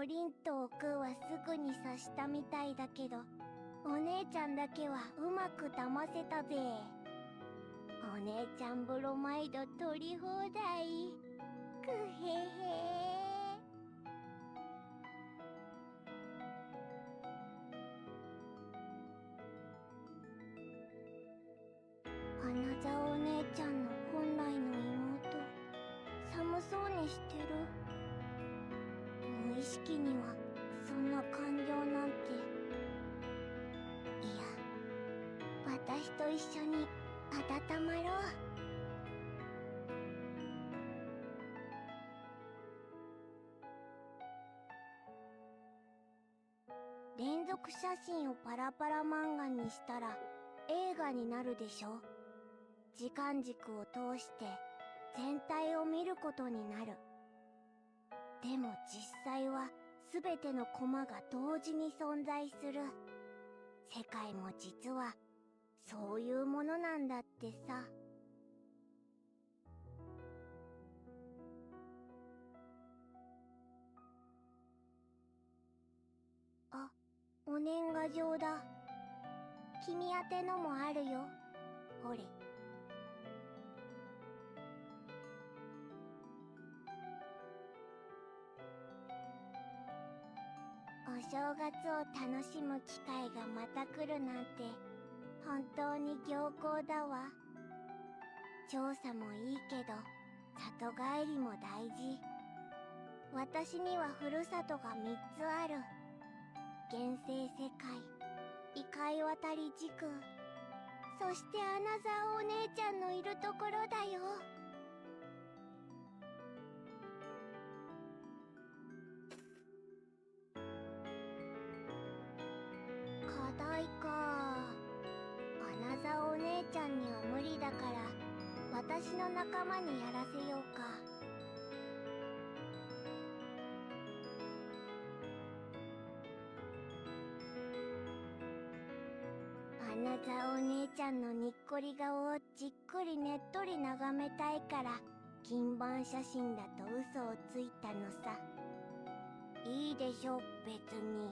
リンとおくんはすぐに察したみたいだけど、お姉ちゃんだけはうまく騙せたぜ。お姉ちゃんブロマイド取り放題。くへへ。花沢お姉ちゃんの本来の妹、寒そうにしてる。無意識にはそんな感情なんて。いや、私と一緒に温まろう。連続写真をパラパラ漫画にしたら映画になるでしょ。時間軸を通して全体を見ることになる。でも実際は全てのコマが同時に存在する。世界も実はそういうものなんだってさ。あ、お年賀状だ。君宛てのもあるよ。ほれ。お正月を楽しむ機会がまた来るなんて本当に良好だわ。調査もいいけど里帰りも大事。私にはふるさとが3つある。現世世界、異界渡り時空、そしてアナザーお姉ちゃんのいるところだよ。課題か。アナザーお姉ちゃんには無理だから私の仲間にやらせようか。アナザーお姉ちゃんのにっこり顔をじっくりねっとり眺めたいから金版写真だと嘘をついたのさ。いいでしょ別に。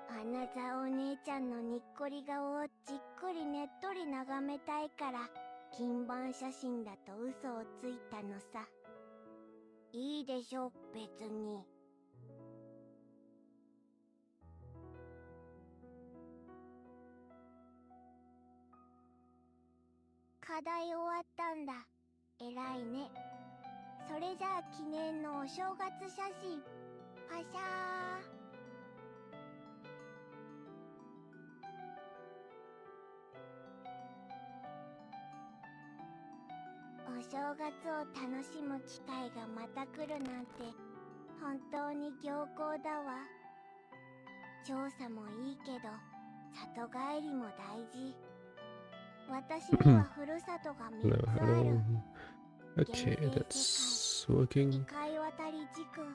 アナザーお姉ちゃんのにっこり顔をじっくりねっとり眺めたいから金版写真だと嘘をついたのさ。いいでしょ別に。課題終わったんだ。偉いね。それじゃあ記念のお正月写真パシャー。お正月を楽しむ機会がまた来るなんて本当に良好だわ。調査もいいけど里帰りも大事。私にはふるさとが3 Hello, つあ hello. る。 Okay, 現世世 that's 界、異 working. 界渡り時空、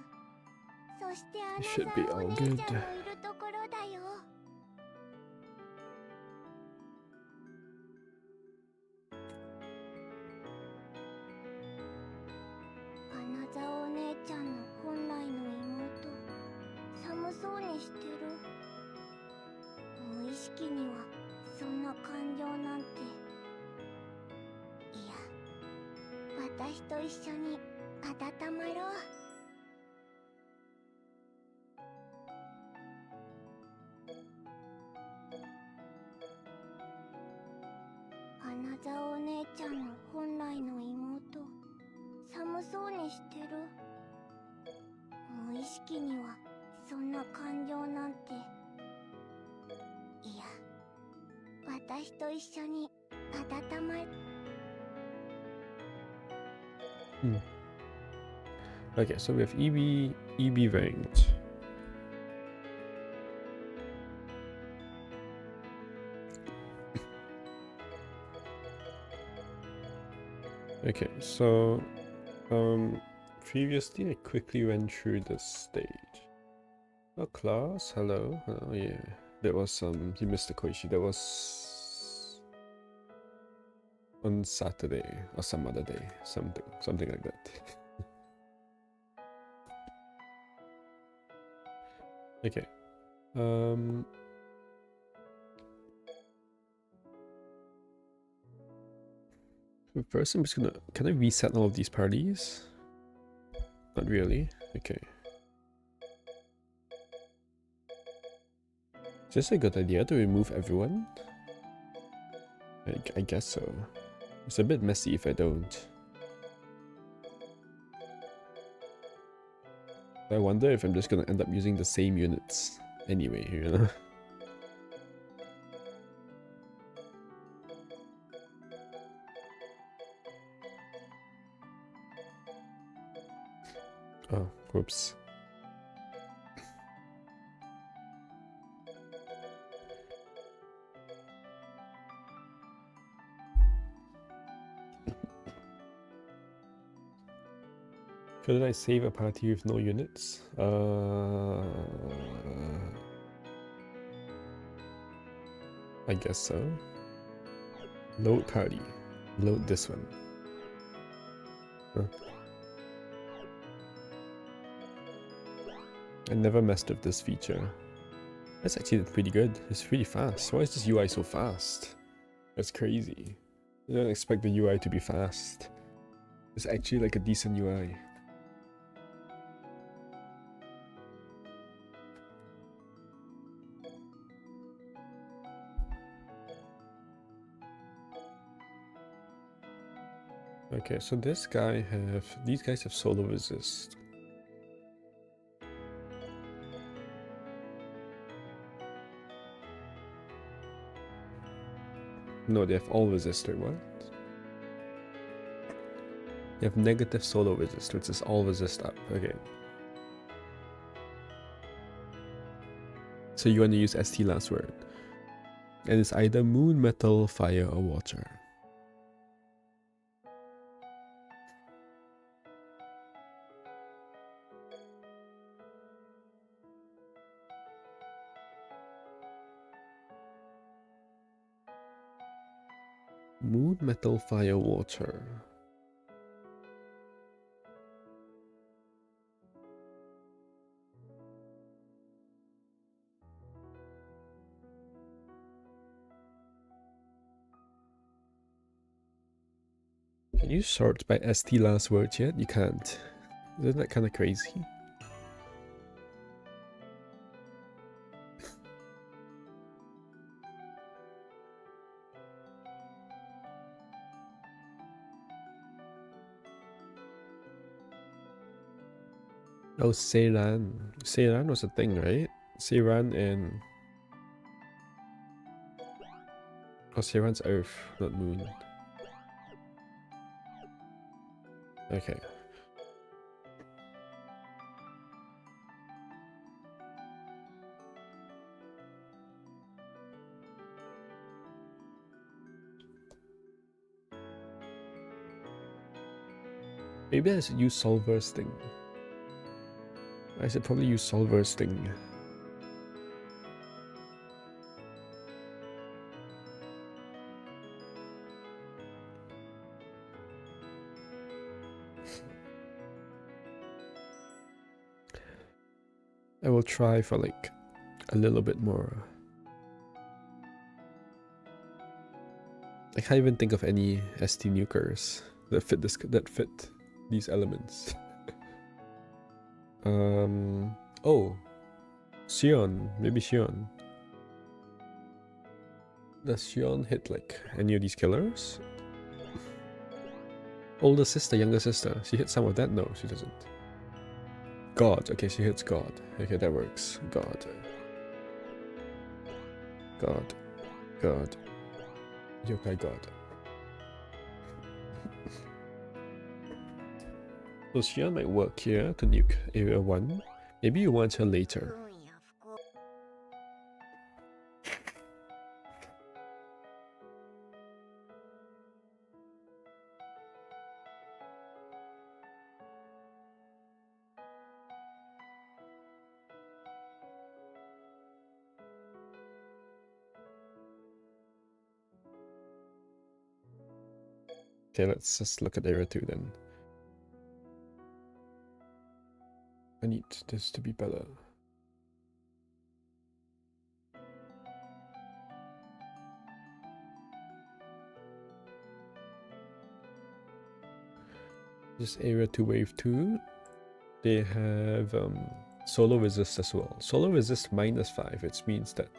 そしてア It ナ should ザ be ーお all 姉 good. ちゃんのいるところだよ。アナザーお姉ちゃんの本来の妹、寒そうにしてる。無意識にはそんな感情なんて。いや、私と一緒に温まろう。アナザーお姉ちゃんの本来の妹、寒そうにしてる。の意識にはそんな感情なんて。いや、私と一緒に温まる。Okay, so we have EB ranked. Okay, so previously I quickly went through this stage. Oh, class, hello. Oh yeah, that was you missed the Koichi. That was on Saturday or some other day, something like that. Okay. First I'm just gonna, can I reset all of these parties? Not really. Okay. Is this a good idea to remove everyone? I guess so. It's a bit messy if I don't. I wonder if I'm just gonna end up using the same units anyway, you know? Oh, whoops. Should I save a party with no units? I guess so. Load party. Load this one. Huh. I never messed with this feature. That's actually pretty good. It's pretty fast. Why is this UI so fast? That's crazy. I don't expect the UI to be fast. It's actually like a decent UI. Okay, so these guys have solo resist. No, they have all resistor, what? They have negative solo resist, which is all resist up, okay. So you want to use ST last word. And it's either moon, metal, fire, or water. Moon, metal, fire, water. Can you sort by ST last word yet? You can't. Isn't that kind of crazy? Oh, Seiran. Seiran was a thing, right? Seiran and... Oh, Seiran's Earth, not Moon. Okay. Maybe I should use Solver's thing. I should probably use Solver's thing. I will try for like a little bit more. I can't even think of any ST nukers that fit these elements. Oh, Xion, maybe Xion. Does Xion hit like any of these killers? Older sister, younger sister. She hits some of that? No, she doesn't. God. Okay, she hits God. Okay, that works. God. God. God. Yokai God. So Shia might work here to nuke area 1. Maybe you want her later. Okay, let's just look at area 2 then. I need this to be better. This area 2 wave 2, they have solo resist as well. Solo resist -5, which means that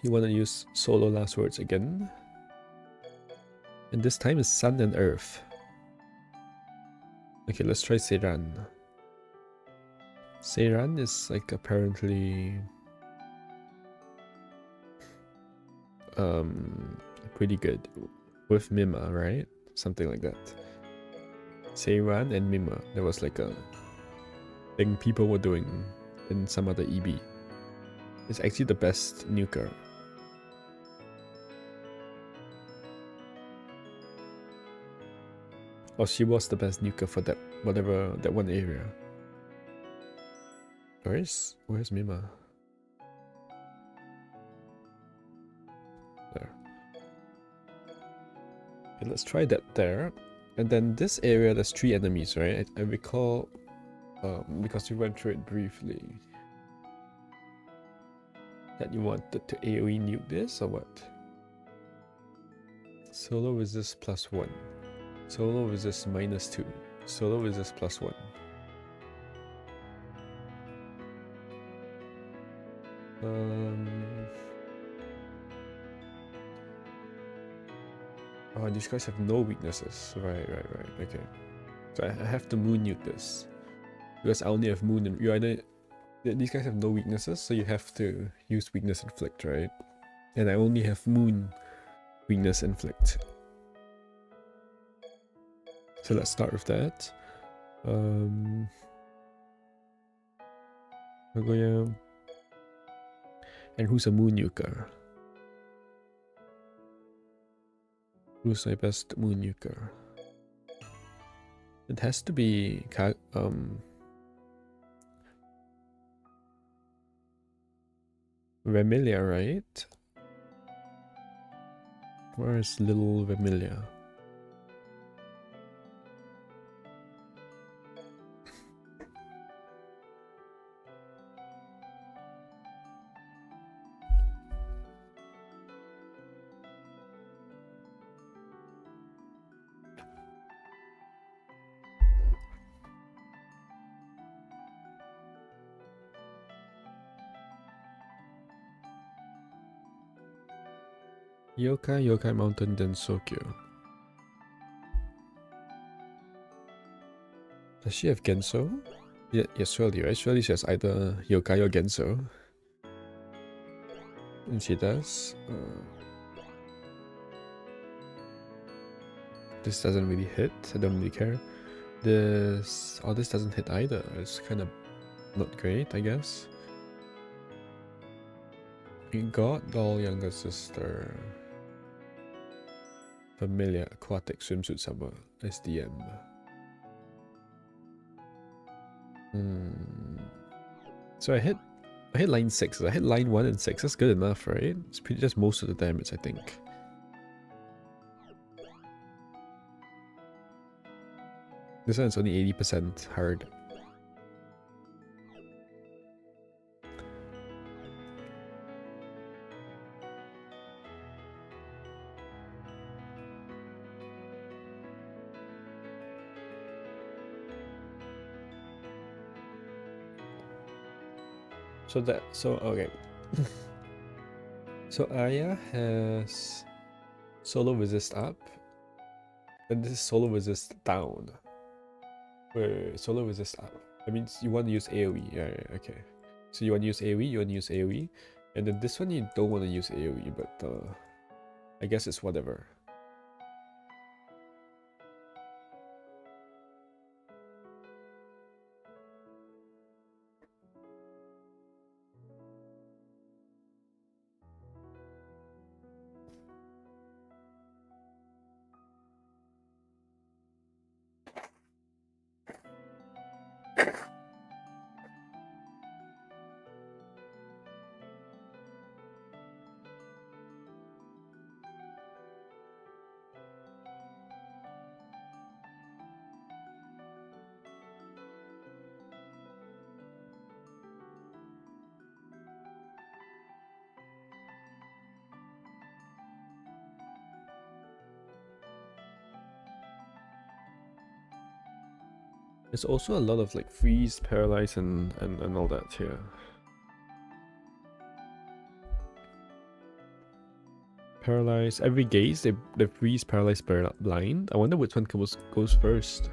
you want to use solo last words again. And this time is Sun and Earth. Okay, let's try Seiran. Seiran is like apparently pretty good with Mima, right? Something like that. Seiran and Mima. There was like a thing people were doing in some other EB. It's actually the best nuker. Or she was the best nuker for that that one area. Where's Mima? There. Okay, let's try that there. And then this area, there's 3 enemies, right? I recall, because we went through it briefly, that you wanted to AoE nuke this, or what? Solo resist +1. Solo resist -2. Solo resist +1. Oh, these guys have no weaknesses. Right. Okay. So I have to moon nuke this. Because I only have moon and these guys have no weaknesses, so you have to use weakness inflict, right? And I only have moon weakness inflict. So let's start with that. And who's a moon nuker? Who's my best moon nuker? It has to be Remilia, right? Where is little Remilia? Yokai Mountain Densokyo. Does she have Genso? Yeah, yes, surely, right? Surely she has either Yokai or Genso. And she does. This doesn't really hit. I don't really care. This doesn't hit either. It's kind of not great, I guess. God, doll, younger sister. Familiar, aquatic, swimsuit, summer, SDM. So I hit line 6. I hit line 1 and 6. That's good enough, right? It's pretty just most of the damage, I think. This one's only 80% hard. Okay. So Aya has Solo resist up. And this is solo resist down. Wait, solo resist up. That means you want to use AoE. Yeah, okay. So you want to use AoE, and then this one you don't want to use AoE, but I guess it's whatever. There's also a lot of like freeze, paralyze, and all that here. Paralyze, every gaze, they freeze, paralyze, blind. I wonder which one goes first.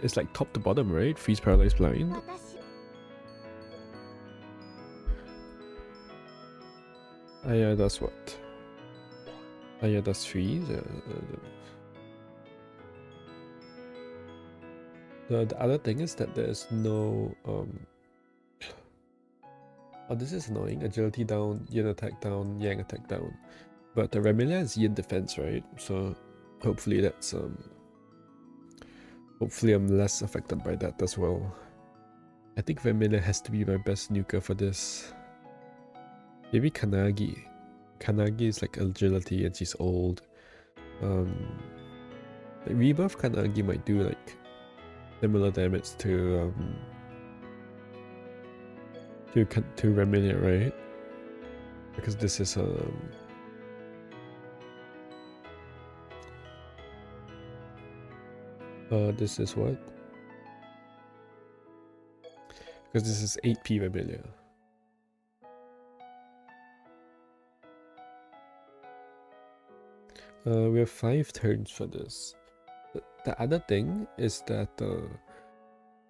It's like top to bottom, right? Freeze, paralyze, blind. Yeah, that's what? Yeah, that's freeze. The other thing is that there's no oh, this is annoying. Agility down, yin attack down, yang attack down. But the Remilia is yin defense, right? So hopefully that's hopefully I'm less affected by that as well. I think Remilia has to be my best nuker for this. Maybe Kanagi. Kanagi is like agility and she's old. Like Rebirth Kanagi might do like similar damage to Remilia, right? Because this is this is what? Because this is 8p Remilia. We have 5 turns for this. The other thing is that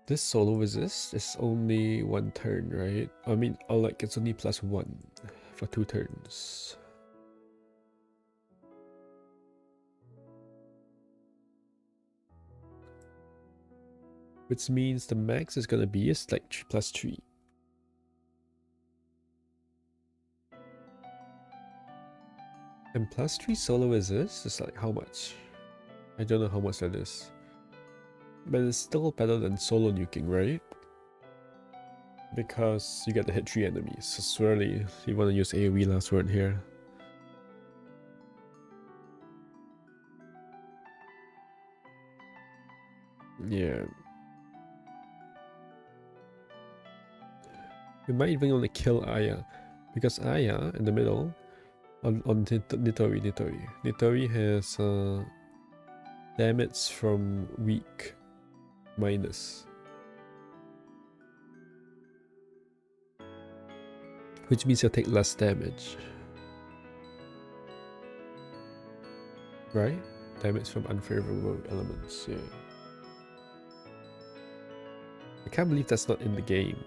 this solo resist is only 1 turn, right? I mean, like it's only +1 for 2 turns. Which means the max is gonna be is like +3. And +3 solo resist is like how much? I don't know how much that is. But it's still better than solo nuking, right? Because you get to hit 3 enemies. So surely you want to use AoE last word here. Yeah. We might even want to kill Aya. Because Aya, in the middle, on Nitori. Nitori has damage from weak minus. Which means you'll take less damage. Right? Damage from unfavorable elements, yeah. I can't believe that's not in the game.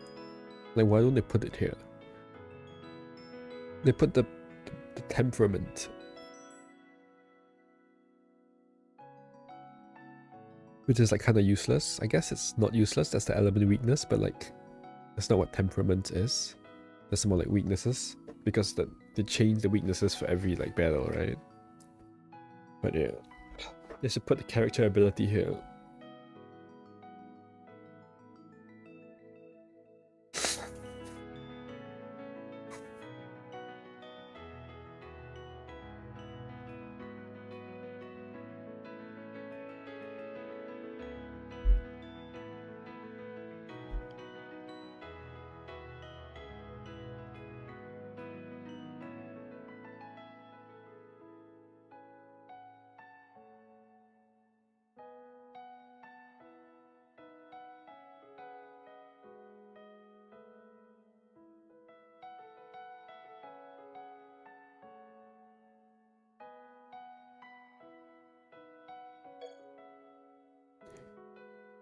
Like, why don't they put it here? They put the temperament. Which is like kind of useless. I guess it's not useless, that's the element weakness, but like, that's not what temperament is. That's more like weaknesses. Because they change the weaknesses for every like battle, right? But yeah. They should put the character ability here.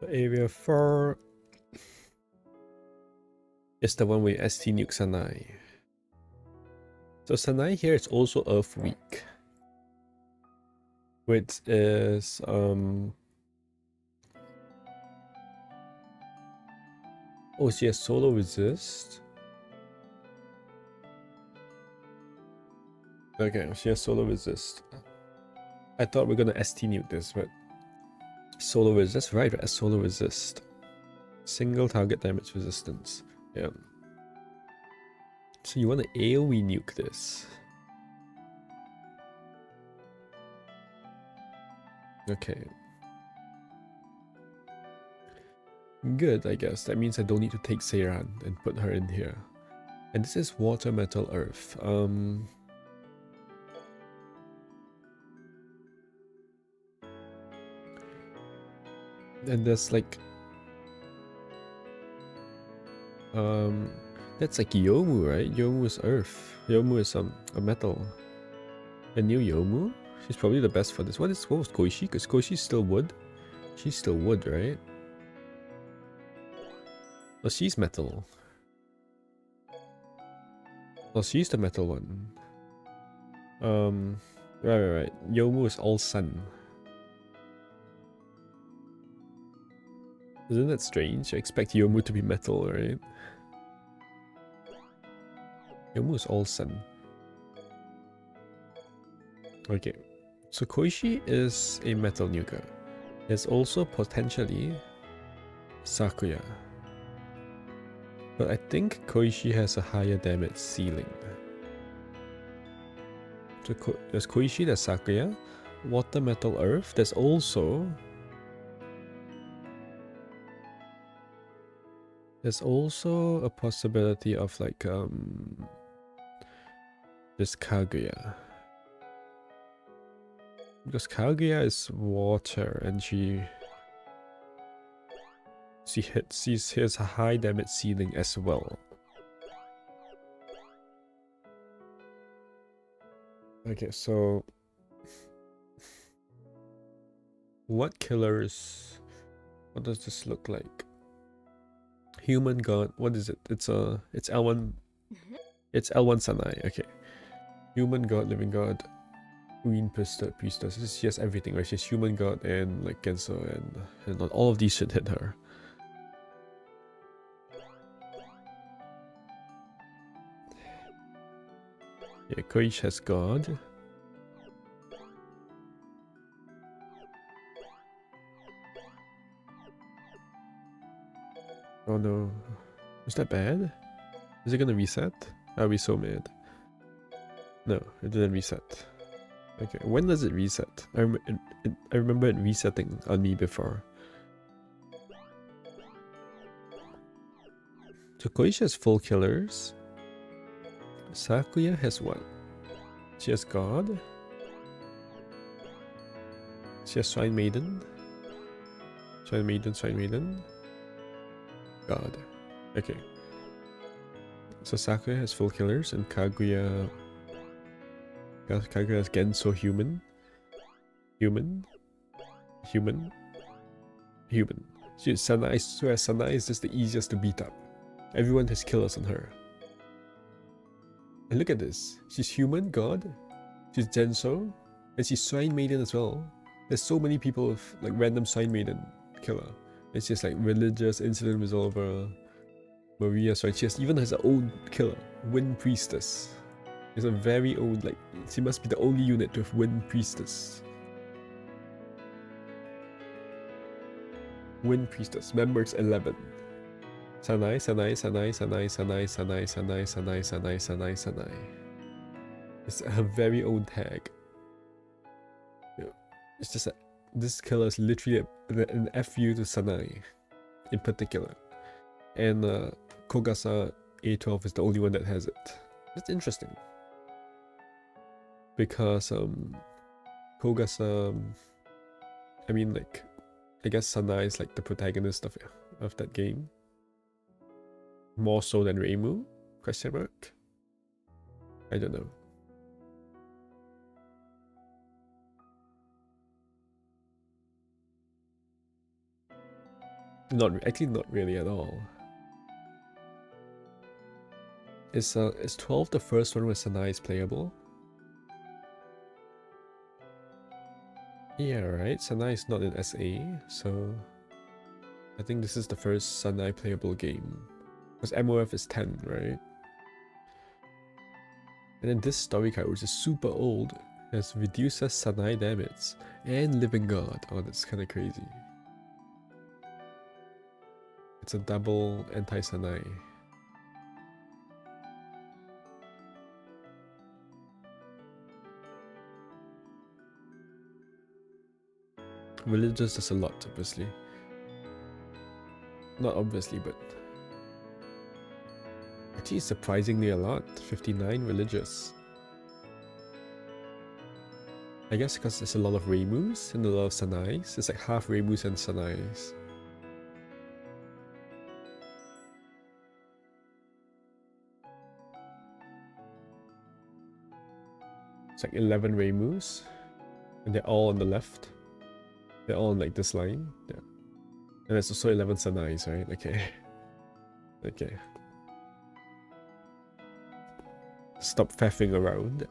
Area 4 is the one with ST Nuke Sanai. So Sanai here is also Earth weak, which is oh, she has solo resist. Okay, she has solo resist. I thought we are gonna ST Nuke this, but solo resist, right? Solo resist. Single target damage resistance. Yeah. So you want to AoE nuke this. Okay. Good, I guess. That means I don't need to take Seiran and put her in here. And this is water, metal, earth. And there's like that's like Yomu, right? Yomu is earth. Yomu is a metal. A new Yomu? She's probably the best for this. What was Koishi? Because Koishi's still wood. She's still wood, right? Oh, she's metal. Oh, she's the metal one. Right. Yomu is all sun. Isn't that strange? I expect Yomu to be metal, right? Yomu is all sun. Okay. So Koishi is a metal nuker. There's also potentially Sakuya. But I think Koishi has a higher damage ceiling. So there's Koishi, there's Sakuya. Water, metal, earth. There's also a possibility of like this Kaguya. Because Kaguya is water and she has a high damage ceiling as well. Okay, so what killers? What does this look like? Human god. What is it? It's L1. It's L1 Sanai. Okay. Human god, living god, green priestess. She has everything, right? She's human god and like Genso and all of these should hit her. Yeah, Koichi has god. Oh no. Is that bad? Is it gonna reset? I'll be so mad. No, it didn't reset. Okay, when does it reset? I remember it resetting on me before. So Koichi has full killers. Sakuya has what? She has God. She has Shrine Maiden. Shrine Maiden. God. Okay. So Sakuya has full killers and Kaguya has Genso human. Sanai, I swear Sanai is just the easiest to beat up. Everyone has killers on her. And look at this. She's human, god. She's Genso. And she's Shrine Maiden as well. There's so many people with like random Shrine Maiden killer. It's just like religious incident resolver. Maria, sorry, she even has her own killer, Wind Priestess. It's a very own, like, she must be the only unit with Wind Priestess. Wind Priestess, members 11. Sanai. It's a very own tag. It's just this killer is literally an FU to Sanai in particular. And Kogasa A12 is the only one that has it. That's interesting. Because Kogasa, I mean, like, I guess Sanai is like the protagonist of that game. More so than Reimu? Question mark? I don't know. Actually not really at all. Is 12 the first one where Sanai is playable? Yeah, right. Sanai is not in SA, so I think this is the first Sanai playable game. Because MOF is 10, right? And then this story card, which is super old, has reduces Sanai damage and Living God. Oh, that's kind of crazy. It's a double anti-Sanai. Religious does a lot, obviously. Not obviously, but actually surprisingly a lot. 59 religious. I guess because there's a lot of Reimus and a lot of Sanais. It's like half Reimus and Sanais. It's like 11 Reimus. And they're all on the left. They're all on like this line. Yeah. And there's also 11 Sanais, right? Okay. Okay. Stop faffing around.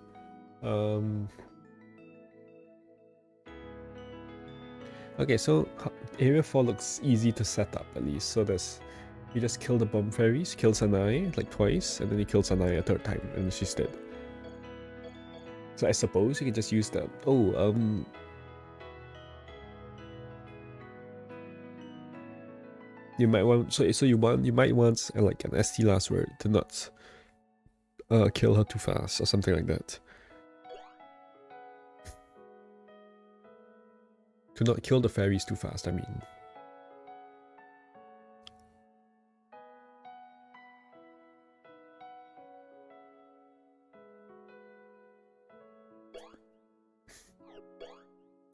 Okay, so Area 4 looks easy to set up at least. So there's, you just kill the bomb fairies, kill Sanai like twice, and then you kill Sanai a third time, and she's dead. So I suppose you can just use the, you might want, you might want like an ST last word to not kill her too fast or something like that. To not kill the fairies too fast, I mean.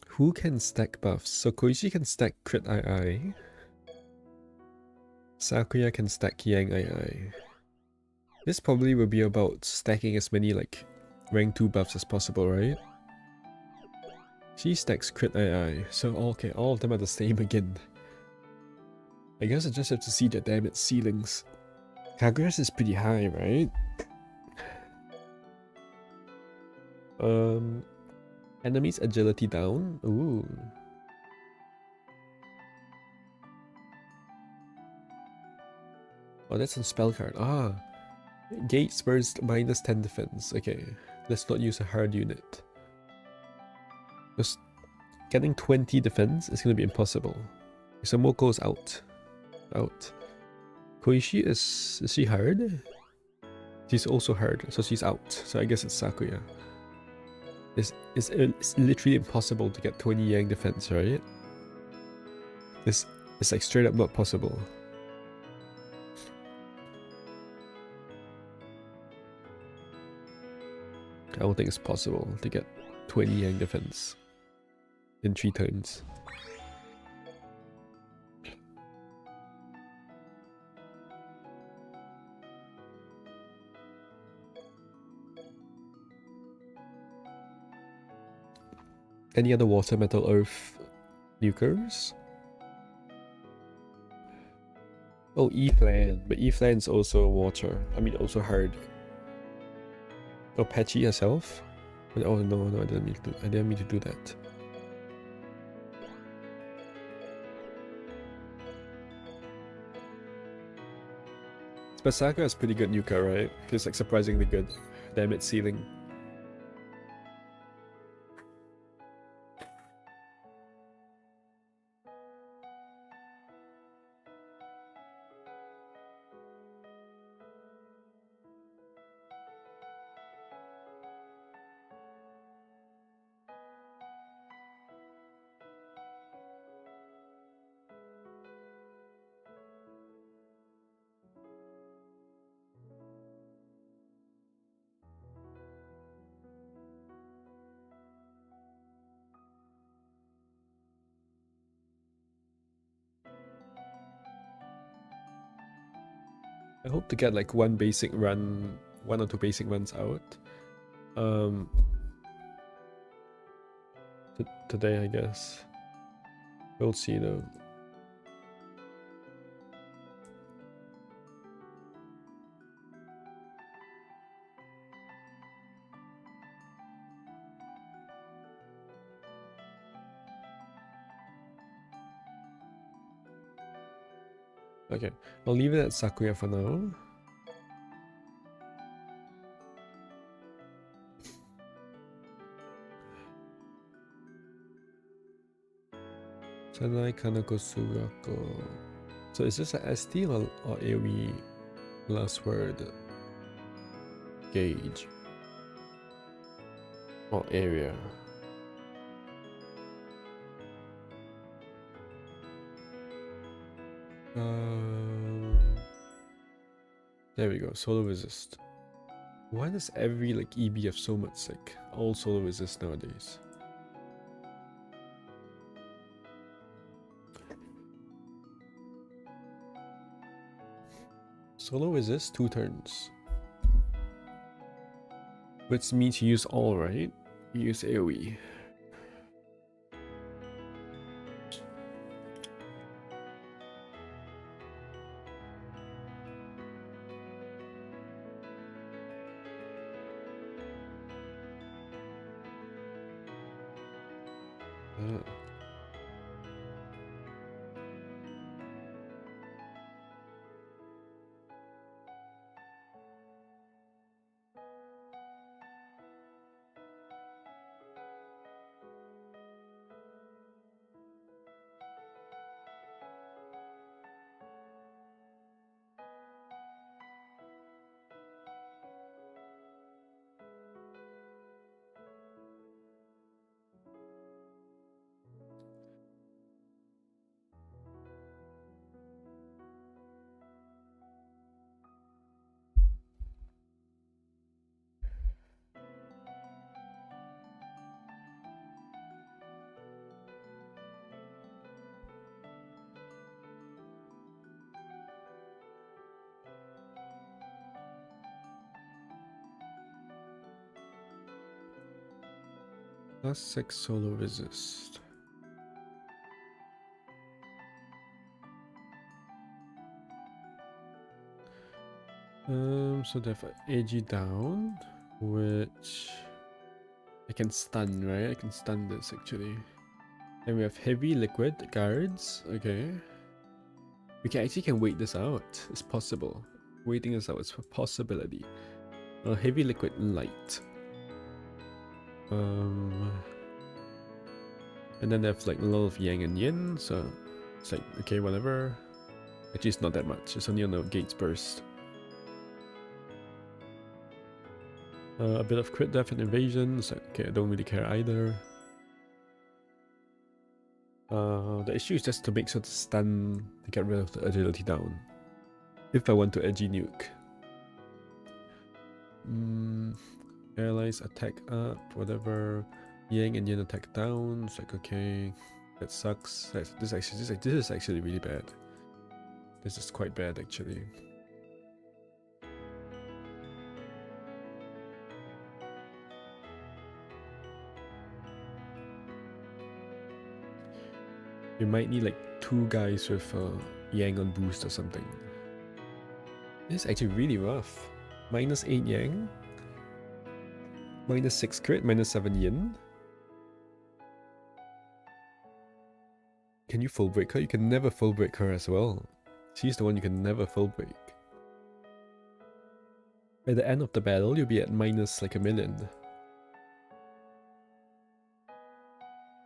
Who can stack buffs? So Koichi can stack crit II. Sakuya can stack Yang II. This probably will be about stacking as many like rank 2 buffs as possible, right? She stacks crit II, so okay, all of them are the same again. I guess I just have to see the damage ceilings. Kaguya's is pretty high, right? Enemies agility down. Ooh. Oh, that's a spell card. Ah. Gate spurs minus 10 defense. Okay. Let's not use a hard unit. Just getting 20 defense is gonna be impossible. Isamoko's out. Out. Koichi is she hard? She's also hard, so she's out. So I guess it's Sakuya. It's literally impossible to get 20 Yang defense, right? It's like straight up not possible. I don't think it's possible to get 20 Yang defense in 3 turns. Any other water, metal, earth nukers? Oh, E-Flan. But E-Flan's also water. I mean, also hard. Oh, Patchy herself? Oh, no, I didn't mean to do that. But Saga is pretty good nuker, right? It's like surprisingly good. Damage ceiling. I hope to get like one or two basic runs out. Today, I guess. We'll see though. Okay, I'll leave it at Sakuya for now. Sanai Kanako Sugako. So is this a ST or AoE last word? Gauge. Or area. There we go, solo resist. Why does every like EB have so much like all solo resist nowadays? Solo resist 2 turns. Which means you use all, right? You use AoE. Plus 6 solo resist. So therefore AG down, which I can stun, right? I can stun this actually. And we have heavy liquid guards. Okay. We can wait this out. It's possible. Waiting this out is a possibility. Heavy liquid light. And then they have like a lot of yang and yin, so it's like okay, whatever. Actually, it's not that much. It's only on the gates burst. A bit of crit death and invasion. So okay, I don't really care either. The issue is just to make sure to stun to get rid of the agility down. If I want to edgy nuke. Allies attack up, whatever. Yang and yin attack down. It's like okay, that sucks. This is actually really bad. This is quite bad actually. You might need like 2 guys with yang on boost or something. This is actually really rough. Minus 8 yang. Minus 6 crit, minus 7 yin. Can you full break her? You can never full break her as well. She's the one you can never full break. At the end of the battle, you'll be at minus like 1,000,000.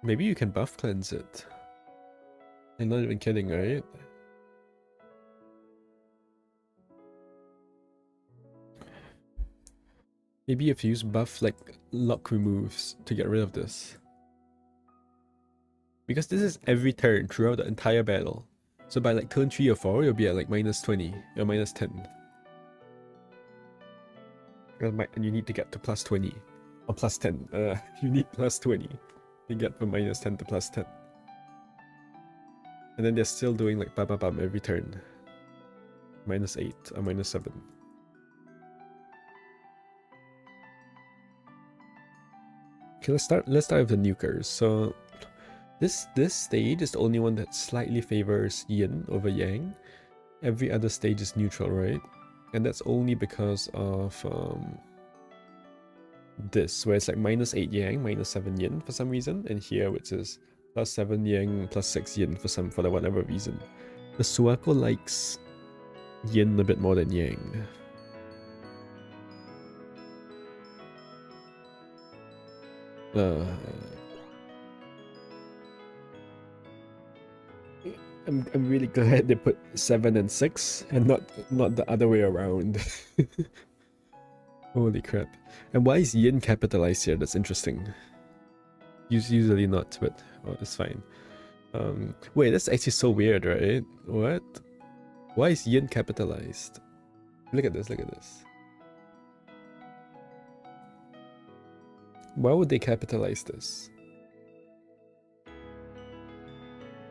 Maybe you can buff cleanse it. I'm not even kidding, right? Maybe if you use buff like luck removes to get rid of this. Because this is every turn throughout the entire battle. So by like turn 3 or 4, you'll be at like minus 20 or minus 10. And you need to get to plus 20 or plus 10. You need plus 20 to get from minus 10 to plus 10. And then they're still doing like bam bam bam every turn. Minus 8 or minus 7. Okay, let's start with the nukers. So this stage is the only one that slightly favors yin over yang. Every other stage is neutral, right? And that's only because of this, where it's like minus 8 yang, minus 7 yin for some reason, and here which is plus 7 yang, plus 6 yin for whatever reason. The Suako likes yin a bit more than yang. I'm really glad they put 7 and 6 and not the other way around. Holy crap. And why is yin capitalized here? That's interesting. Usually not, but it's fine. Wait, that's actually so weird, right? What? Why is yin capitalized? Look at this, look at this. Why would they capitalize this?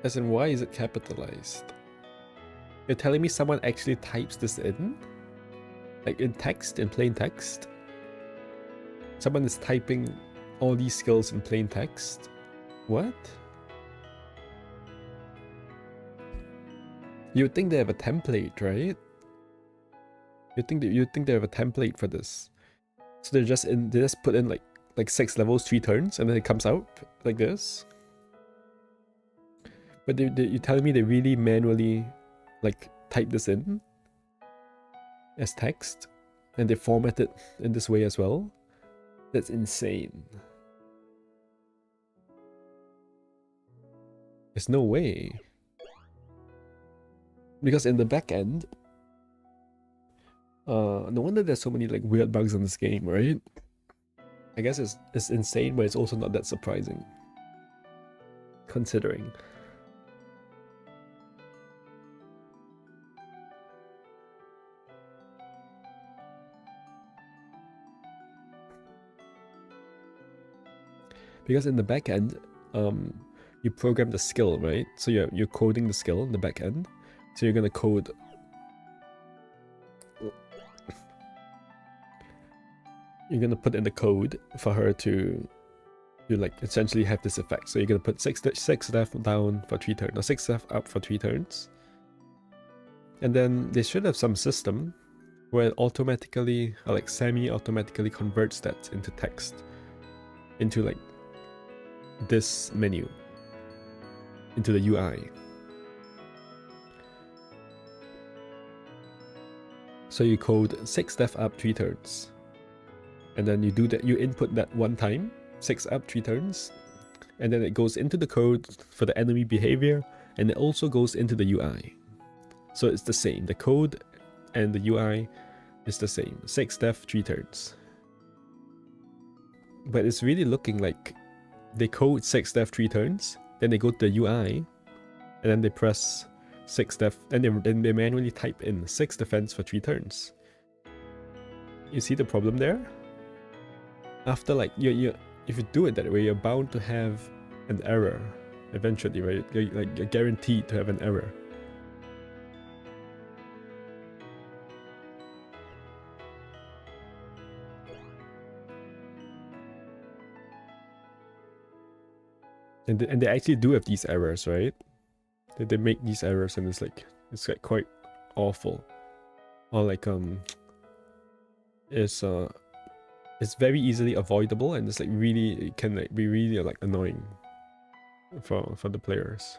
As in, why is it capitalized? You're telling me someone actually types this in? Like in text, in plain text? Someone is typing all these skills in plain text? What? You would think they have a template, right? You'd think they have a template for this. So they just put in like 6 levels, 3 turns, and then it comes out like this. But you're telling me they really manually like type this in as text, and they format it in this way as well? That's insane. There's no way. Because in the back end, no wonder there's so many like weird bugs in this game, right? I guess it's insane, but it's also not that surprising, considering. Because in the back end, you program the skill, right? So you're coding the skill in the back end. So you're gonna code. You're gonna put in the code for her to like essentially have this effect. So you're gonna put 6 left down for 3 turns, or 6 left up for 3 turns. And then they should have some system where it automatically, or like semi-automatically converts that into text, into like this menu, into the UI. So you code 6 left up 3 turns, and then you do that. You input that one time, 6 up 3 turns, and then it goes into the code for the enemy behavior, and it also goes into the UI. So it's the same. The code and the UI is the same. 6 left 3 turns. But it's really looking like they code 6 left 3 turns, then they go to the UI, and then they press 6 def, and then they manually type in 6 defense for 3 turns. You see the problem there? After like you if you do it that way, you're bound to have an error eventually, right? You're guaranteed to have an error. And they actually do have these errors, right? They make these errors, and it's like quite awful. Or like it's very easily avoidable, and it's like really, it can like be really like annoying for the players,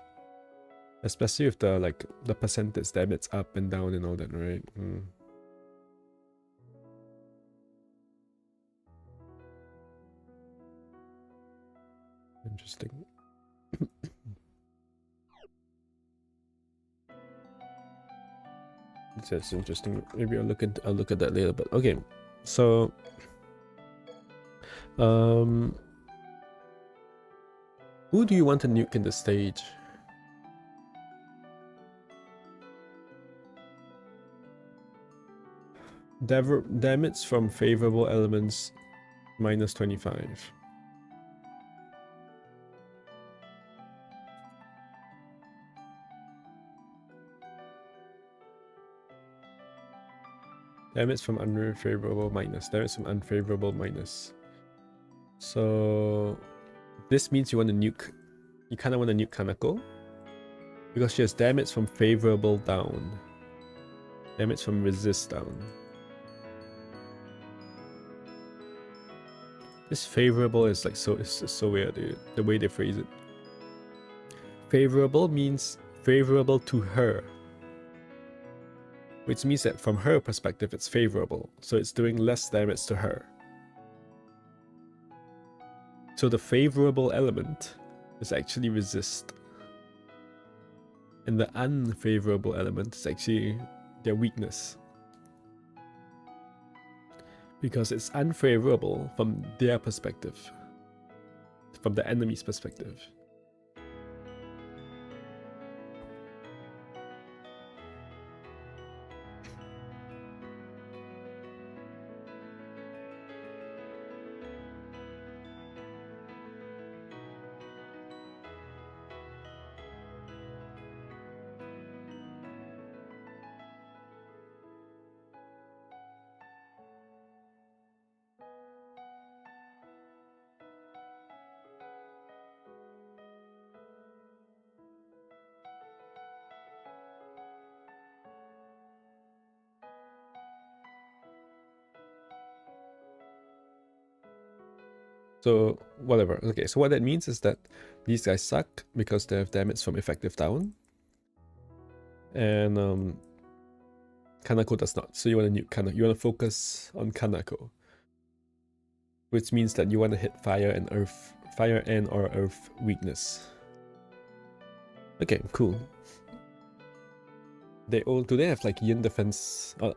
especially if the percentage damage up and down and all that, right? Interesting. That's interesting. Maybe I'll look at that later. But okay, so who do you want to nuke in the stage? Damage from favorable elements -25. Damage from unfavorable minus. Damage from unfavorable minus. So this means you want to nuke. You kind of want to nuke Kanako, because she has damage from favorable down. Damage from resist down. This favorable is like it's so weird, dude. The way they phrase it. Favorable means favorable to her. which means that from her perspective it's favorable, so it's doing less damage to her. So the favorable element is actually resist, and the unfavorable element is actually their weakness, because it's unfavorable from their perspective, from the enemy's perspective. So whatever. Okay, so what that means is that these guys suck because they have damage from effective down, and Kanako does not. So you want to nuke Kanako. You want to focus on Kanako, which means that you want to hit fire and or earth weakness. Okay, cool. Do they have like yin defense? Do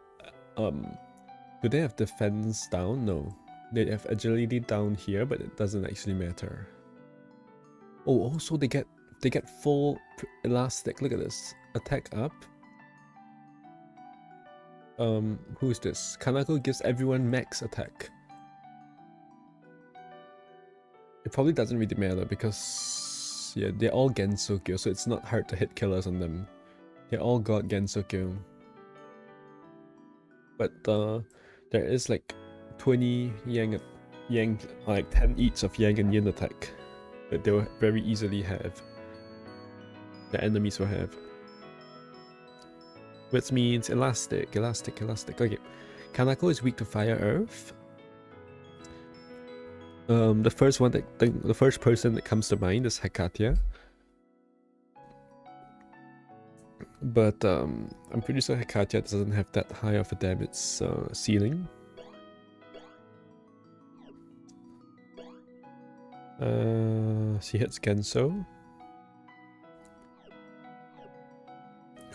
they have defense down? No. They have agility down here, but it doesn't actually matter. Oh, also they get full elastic. Look at this. Attack up. Who is this? Kanako gives everyone max attack. It probably doesn't really matter because yeah, they're all Gensokyo, so it's not hard to hit killers on them. They all got Gensokyo. But there is like 20 yang, like 10 each of yang and yin attack that they will very easily have. The enemies will have. Which means elastic. Okay. Kanako is weak to fire earth. The first person that comes to mind is Hekatia. But I'm pretty sure Hekatia doesn't have that high of a damage ceiling. She hits Genso.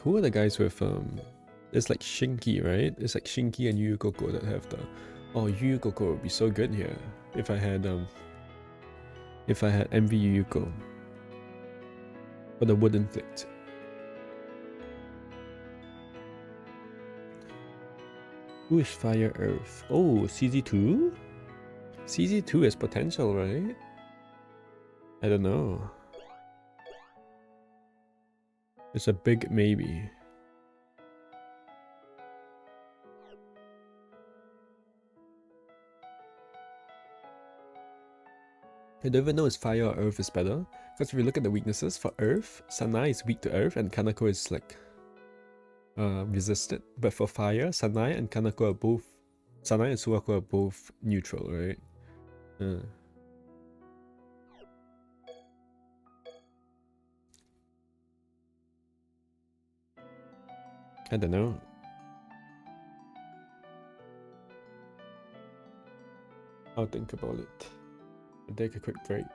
Who are the guys with it's like Shinki, right? It's like Shinki and Yukoko that have the... Oh, Yukoko would be so good here if I had MV Yuko for the wooden flick. Who is Fire Earth? Oh, CZ2? CZ2 has potential, right? I don't know. It's a big maybe. I don't even know if Fire or Earth is better. Because if you look at the weaknesses, for Earth, Sanai is weak to Earth and Kanako is like resisted. But for Fire, Sanai and Kanako are both... Sanai and Suwako are both neutral, right? I don't know. I'll think about it. I'll take a quick break.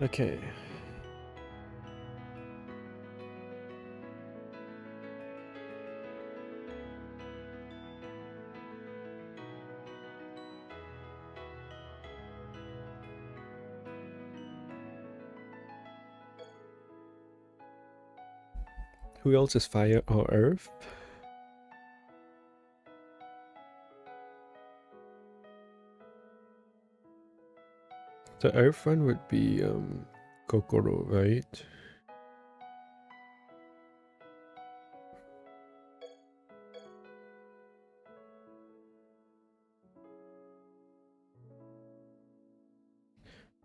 Okay. Who else is fire or earth? The earth one would be Kokoro, right?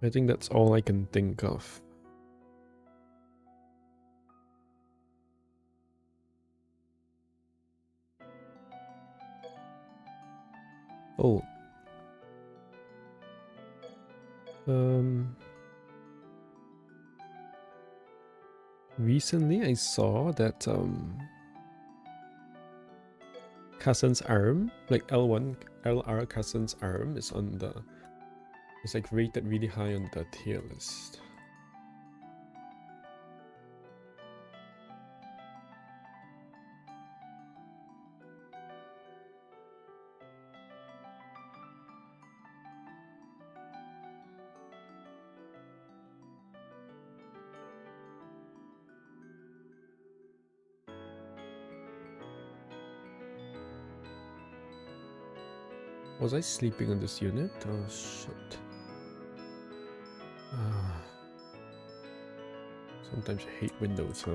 I think that's all I can think of. Oh. Recently I saw that Cousin's arm, like L1 LR Cousin's arm is on the, it's like rated really high on the tier list. Was I sleeping on this unit? Oh shit. Sometimes I hate Windows, huh?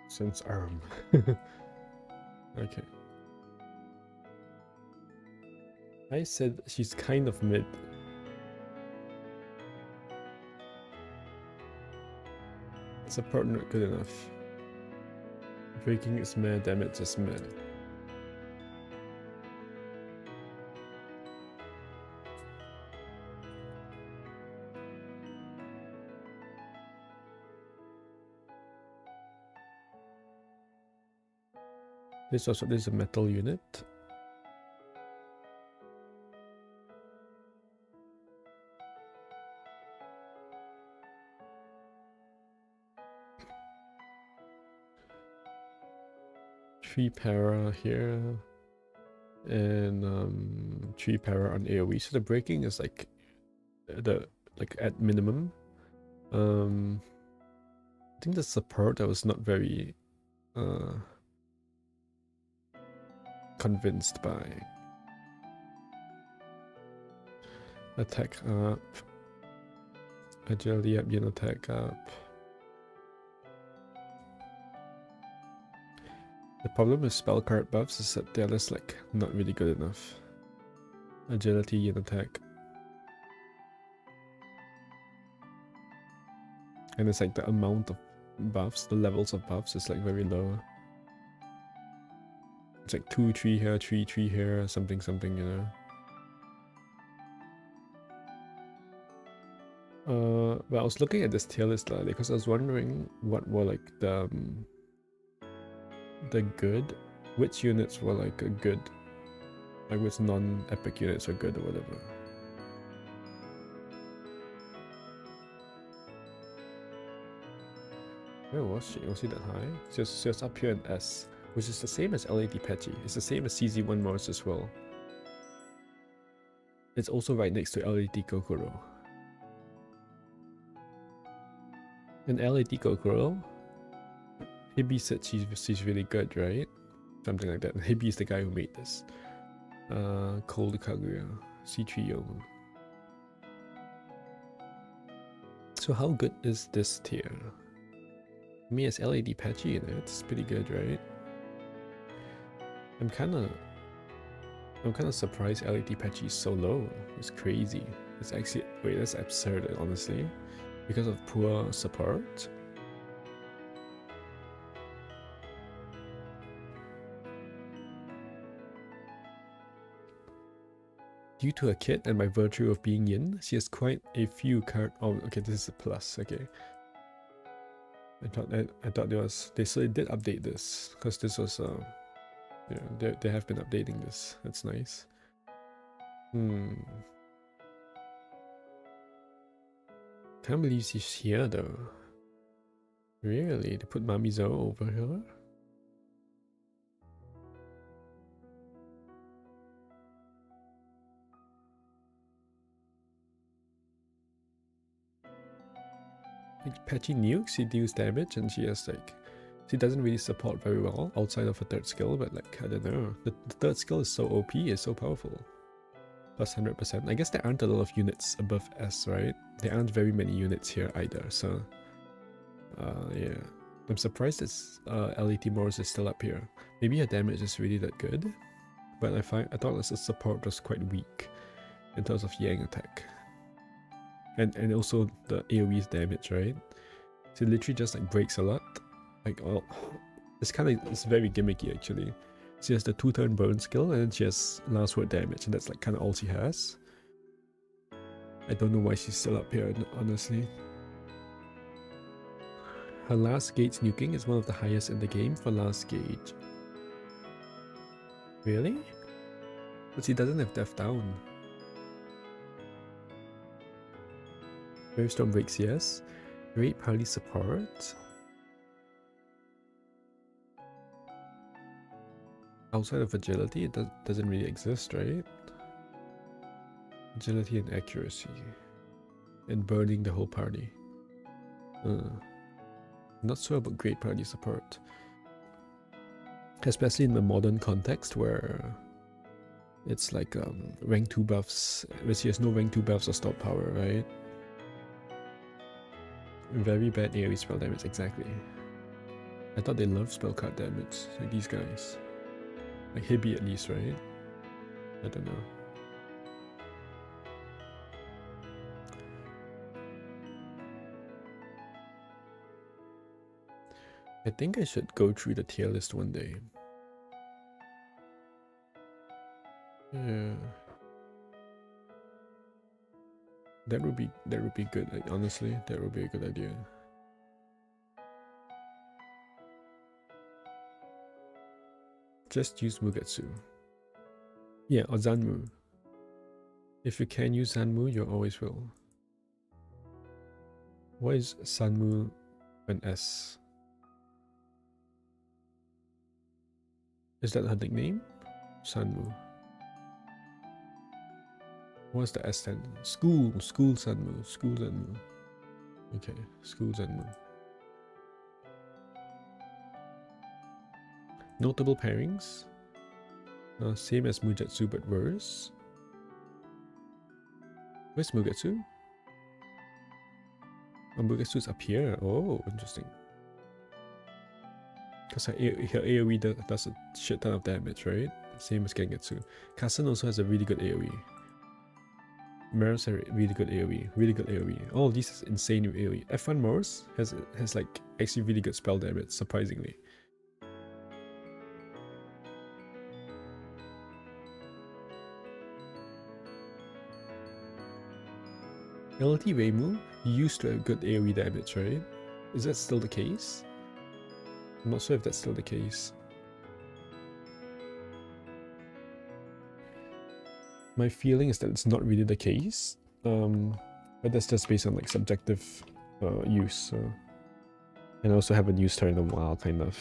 Since arm. Okay. I said she's kind of mid. Support not good enough. Breaking is mad, damage is mad. This is a metal unit. Three para here. And 3 para on AoE. So the breaking is like at minimum. I think the support I was not very convinced by. Attack up. Agility up, attack up. The problem with spell card buffs is that they're just like not really good enough. Agility and attack. And it's like the amount of buffs, the levels of buffs is like very low. It's like 2, 3 here, 3, 3 here, something, you know. But I was looking at this tier list because I was wondering what were like the good, which units were like a good, like which non-epic units are good or whatever. Where was she? Was she that high? She was up here in S, which is the same as LED Patchy. It's the same as CZ1 Morris as well. It's also right next to LED Kokoro. And LED Kokoro, Hibby said she's really good, right? Something like that. And Hibby is the guy who made this. Cold Kaguya, C3 Young. So how good is this tier? Me as LED Patchy in it, it's pretty good, right? I'm kind of surprised LED Patchy is so low. It's crazy. It's actually, wait, that's absurd, honestly. because of poor support. Due to her kid and by virtue of being yin, she has quite a few oh, okay, this is a plus. Okay, I thought there was they did update this because this was yeah, they have been updating this. That's nice. Can't believe she's here though. Really, they put Mami Zo over here. Like Patchy Nuke, she deals damage and she has like, she doesn't really support very well outside of her third skill, but like, I don't know. The third skill is so OP, it's so powerful. Plus 100%. I guess there aren't a lot of units above S, right? There aren't very many units here either, so... yeah. I'm surprised this LET Morris is still up here. Maybe her damage is really that good, but I thought the support was quite weak in terms of Yang attack. And also the AoE's damage, right? So it literally just like breaks a lot. Like, oh, it's very gimmicky actually. She has the 2-turn burn skill and then she has last word damage, and that's like kind of all she has. I don't know why she's still up here, honestly. Her last gauge nuking is one of the highest in the game for last gauge. Really? But she doesn't have death down. Very strong breaks, yes. Great party support. Outside of agility, it doesn't really exist, right? Agility and accuracy. And burning the whole party. Not sure about great party support. Especially in the modern context where it's like rank 2 buffs, where she has no rank 2 buffs or stop power, right? Very bad AoE spell damage, exactly. I thought they loved spell card damage, like these guys. Like Hibby at least, right? I don't know. I think I should go through the tier list one day. Yeah. That would be good, like, honestly, that would be a good idea. Just use Mugetsu. Yeah, or Zanmu. If you can use Zanmu, you always will. What is Sanmu and S? Is that her nickname? Sanmu. What's the S stand? School Sanmu. Okay, School Sanmu. Notable pairings. Same as Mugetsu but worse. Where's Mugetsu? Oh, Mugetsu's up here. Oh, interesting. Because her AoE does a shit ton of damage, right? Same as Gengetsu. Kassen also has a really good AoE. Maros has a really good AoE. All of these is insane with AoE. F1 Maros has like actually really good spell damage, surprisingly. LT Weimu used to have good AoE damage, right? Is that still the case? I'm not sure if that's still the case. My feeling is that it's not really the case, but that's just based on like subjective use. So. And I also haven't used her in a while, kind of.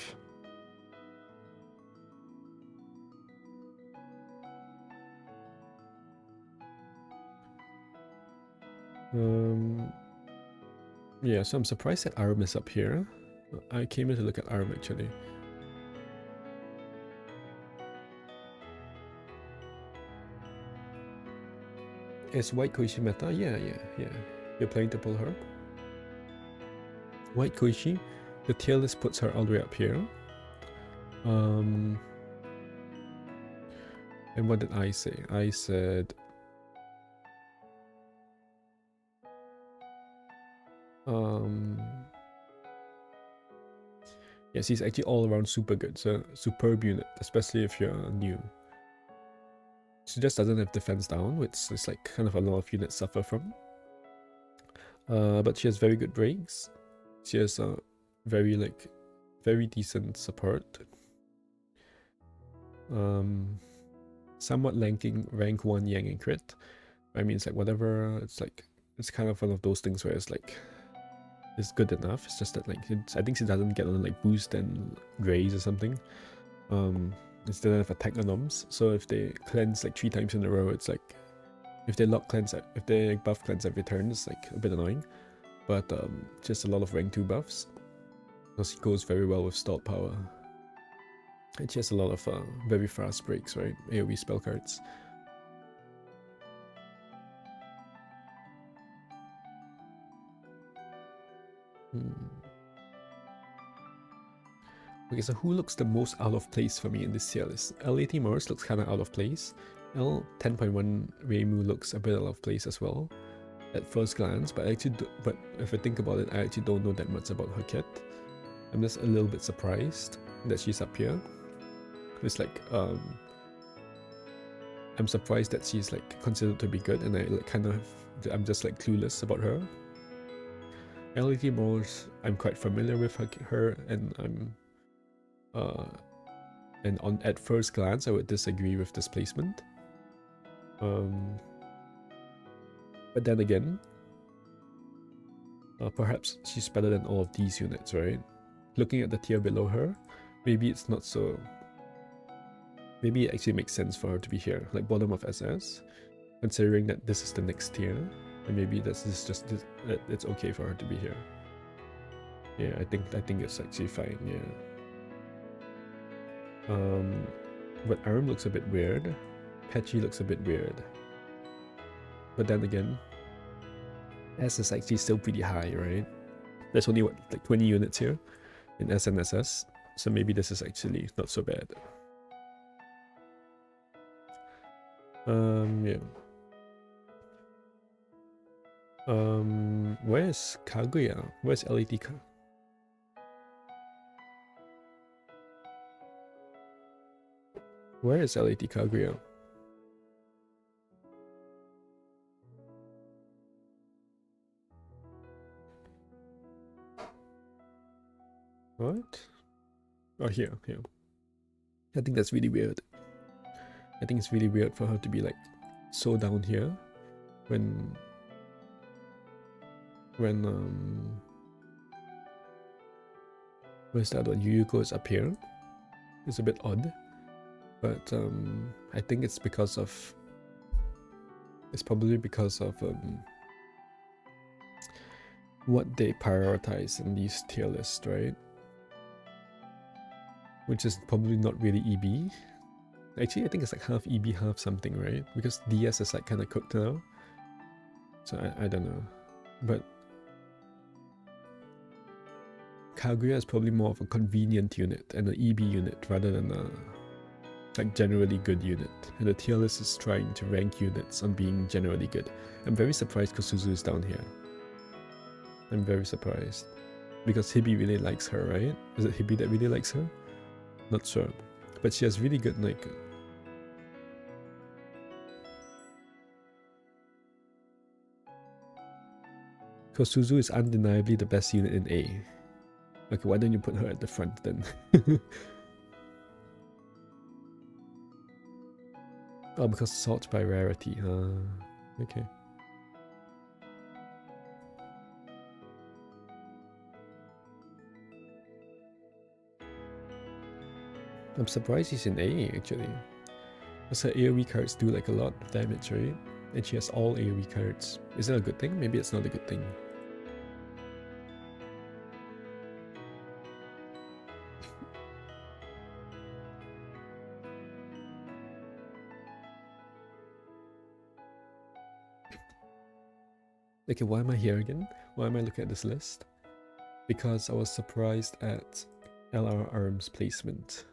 Yeah, so I'm surprised that Arum is up here. I came here to look at Arum actually. Is White Koishi meta? Yeah. You're planning to pull her? White Koishi, the tier list puts her all the way up here. And what did I say? I said... Yeah, she's actually all around super good. So superb unit, especially if you're new. She just doesn't have defense down, which is like kind of a lot of units suffer from. But she has very good breaks. She has a very decent support. Somewhat rank 1 Yang and crit. I mean, it's like whatever. It's kind of one of those things where it's like it's good enough. It's just that like I think she doesn't get on like boost and raise or something. Instead of attack anoms. So if they cleanse like 3 times in a row, it's like if they buff cleanse every turn, it's like a bit annoying. But just a lot of rank 2 buffs. Because it goes very well with stalled power. And she has a lot of very fast breaks, right? AoE spell cards. Okay, so who looks the most out of place for me in this tier list? L80 Morris looks kind of out of place. L10.1 Reimu looks a bit out of place as well at first glance, but if I think about it, I actually don't know that much about her kit. I'm just a little bit surprised that she's up here. It's like I'm surprised that she's like considered to be good, and I'm just like clueless about her. L80 Morris, I'm quite familiar with her, and at first glance, I would disagree with this placement. But then again, perhaps she's better than all of these units, right? Looking at the tier below her, maybe it's not so. Maybe it actually makes sense for her to be here, like bottom of SS, considering that this is the next tier, and maybe it's okay for her to be here. Yeah, I think it's actually fine. Yeah. But Aram looks a bit weird. Patchy looks a bit weird. But then again, S is actually still pretty high, right? There's only like 20 units here in SNSS, so maybe this is actually not so bad. Yeah. Where's Kaguya? Where's LED? Where is LED Kaguya? What? Oh, here. I think that's really weird. I think it's really weird for her to be like so down here when where's that one? Yuyuko is up here. It's a bit odd, but I think it's probably because of what they prioritize in these tier lists, right? Which is probably not really EB. Actually, I think it's like half EB, half something, right? Because DS is like kind of cooked now. So I don't know. But Kaguya is probably more of a convenient unit and an EB unit rather than a like generally good unit. And the tier list is trying to rank units on being generally good. I'm very surprised Kosuzu is down here. I'm very surprised. Because Hibi really likes her, right? Is it Hibi that really likes her? Not sure. But she has really good like Kosuzu is undeniably the best unit in A. Okay, why don't you put her at the front then? Oh, because sort by rarity. Okay. I'm surprised he's in A actually. Because her AoE cards do like a lot of damage, right? And she has all AoE cards. Is that a good thing? Maybe it's not a good thing. Okay, why am I here again? Why am I looking at this list? Because I was surprised at LR Arm's placement.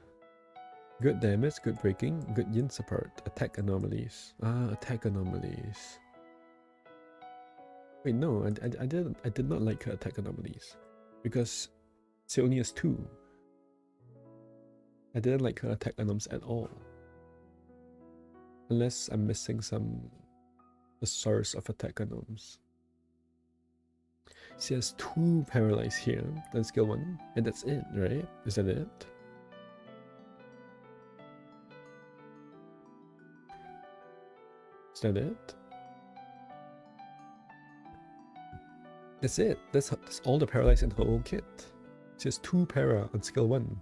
Good damage, good breaking, good yin support, attack anomalies. Attack anomalies. Wait, no, I did not like her attack anomalies because she only has 2. I didn't like her attack anoms at all. Unless I'm missing the source of attack anoms. She has 2 paralyze here on skill 1, and that's it, right? Is that it? Is that it? That's it. That's all the paralyze in her whole kit. She has 2 para on skill 1.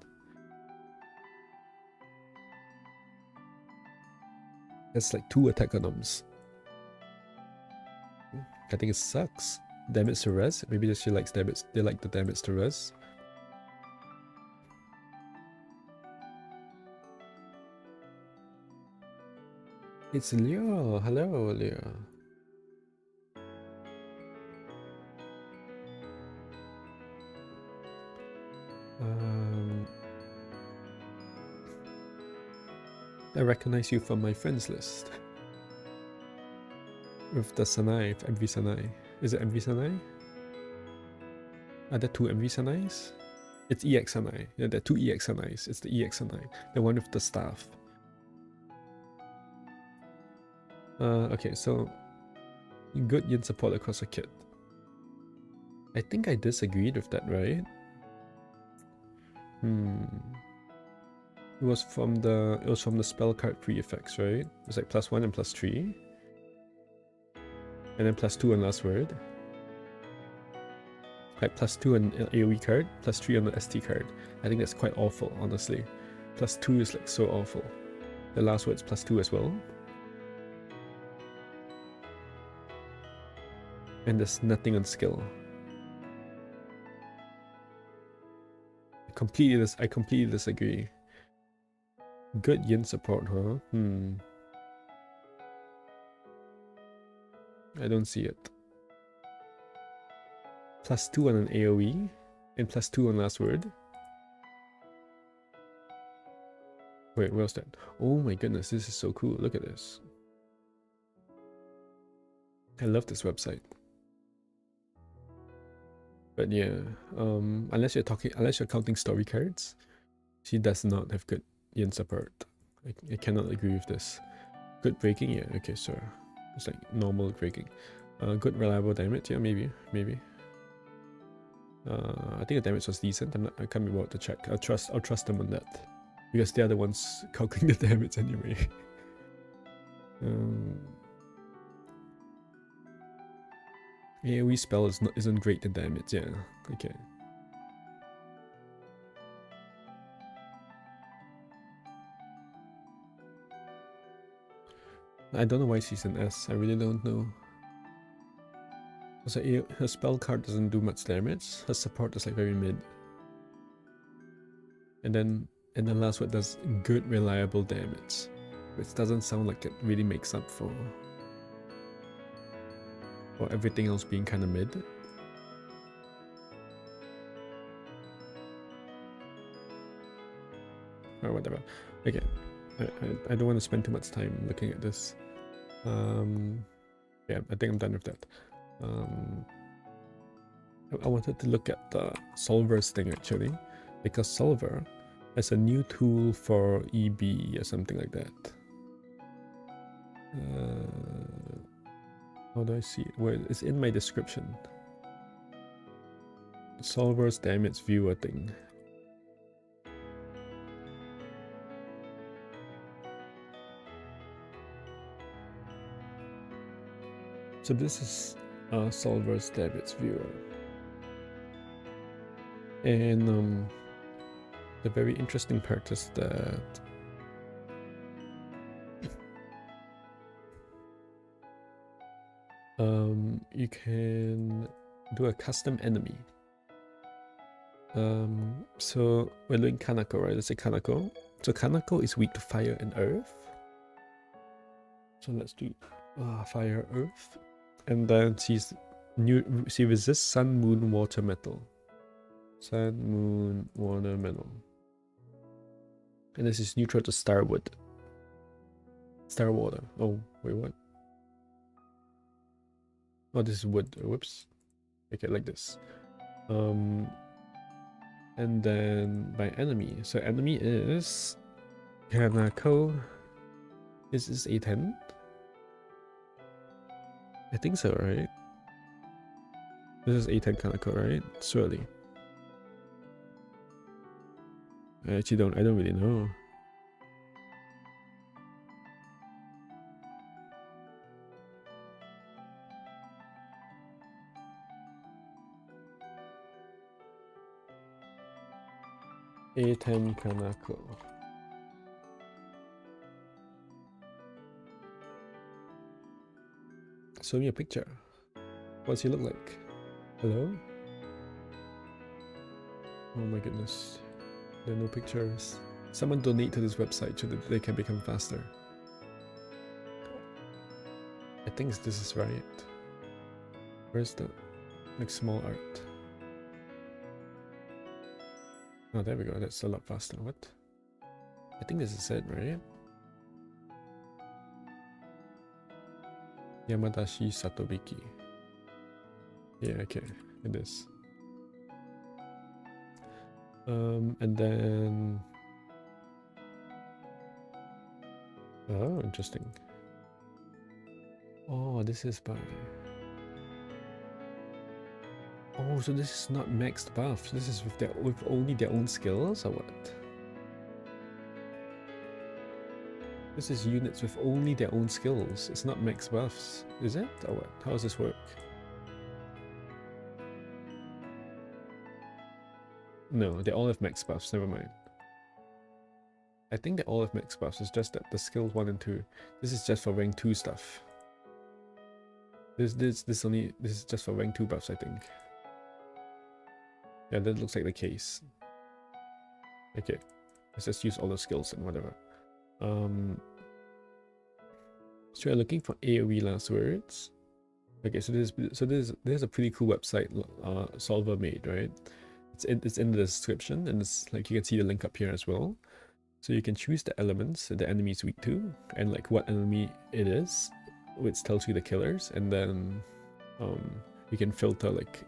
That's like 2 attack anoms. I think it sucks. Damage to res. Maybe she likes damage. They like the damage to res. It's Leo. Hello, Leo. I recognize you from my friends list. With the Sanai, MV Sanai. Is it MV Sanai? Are there 2 MV Sanais? It's EX Sanai. Yeah, there are 2 EX Sanais. It's the EX Sanai. The one with the staff. Okay, so good yin support across the kit. I think I disagreed with that, right? It was from the spell card pre effects, right? It's like +1 and +3. And then +2 on last word. Like +2 on AoE card, +3 on the ST card. I think that's quite awful, honestly. +2 is like so awful. The last word's +2 as well. And there's nothing on skill. I completely disagree. Good yin support, huh? I don't see it. +2 on an AoE and +2 on last word. Wait, where's that? Oh my goodness, this is so cool. Look at this. I love this website. But yeah, unless you're counting story cards, she does not have good yin support. I cannot agree with this. Good breaking, yeah, okay, sure. It's like normal breaking. Good reliable damage, yeah, maybe. I think the damage was decent. I can't be bothered to check. I'll trust them on that because they are the ones calculating the damage anyway. AoE spell isn't great in damage. Yeah, okay. I don't know why she's an S. I really don't know. So her spell card doesn't do much damage. Her support is like very mid. And then last word does good reliable damage, which doesn't sound like it really makes up for everything else being kind of mid. Or whatever. Okay, I don't want to spend too much time looking at this. Yeah, I think I'm done with that. I wanted to look at the solvers thing actually, because solver has a new tool for EB or something like that. How do I see it? Well, it's in my description. Solver's damage viewer thing. So this is Solver's damage viewer. And the very interesting part is that you can do a custom enemy. So we're doing Kanako, right? Let's say Kanako. So Kanako is weak to fire and earth. So let's do fire, earth. And then she resists sun, moon, water, metal. Sun, moon, water, metal. And this is neutral to starwood. Star water. Oh, wait, what? Oh, this is wood. Whoops. Okay, like this. And then by enemy. So enemy is Kanako. Is this A10? I think so, right? This is A10 Kanako, right? Surely. I actually don't really know. A10 Kanako. Show me a picture. What's he look like? Hello? Oh my goodness. There are no pictures. Someone donate to this website so that they can become faster. I think this is right. Where's the like small art? Oh, there we go. That's a lot faster. What? I think this is it, right? Yamadashi Satobiki. Yeah, okay. It is. And then... Oh, interesting. Oh, this is by... Oh, so this is not maxed buffs. This is with only their own skills, or what? This is units with only their own skills. It's not max buffs, is it? Or what? How does this work? No, they all have max buffs. Never mind. I think they all have max buffs. It's just that the skills 1 and 2. This is just for rank 2 stuff. This is just for rank 2 buffs, I think. Yeah, that looks like the case. Okay, let's just use all the skills and whatever. So we're looking for AoE last words. Okay, so there's a pretty cool website Solver made, right? It's in the description, and it's like you can see the link up here as well. So you can choose the elements that the enemy is weak to, and like what enemy it is, which tells you the killers, and then you can filter like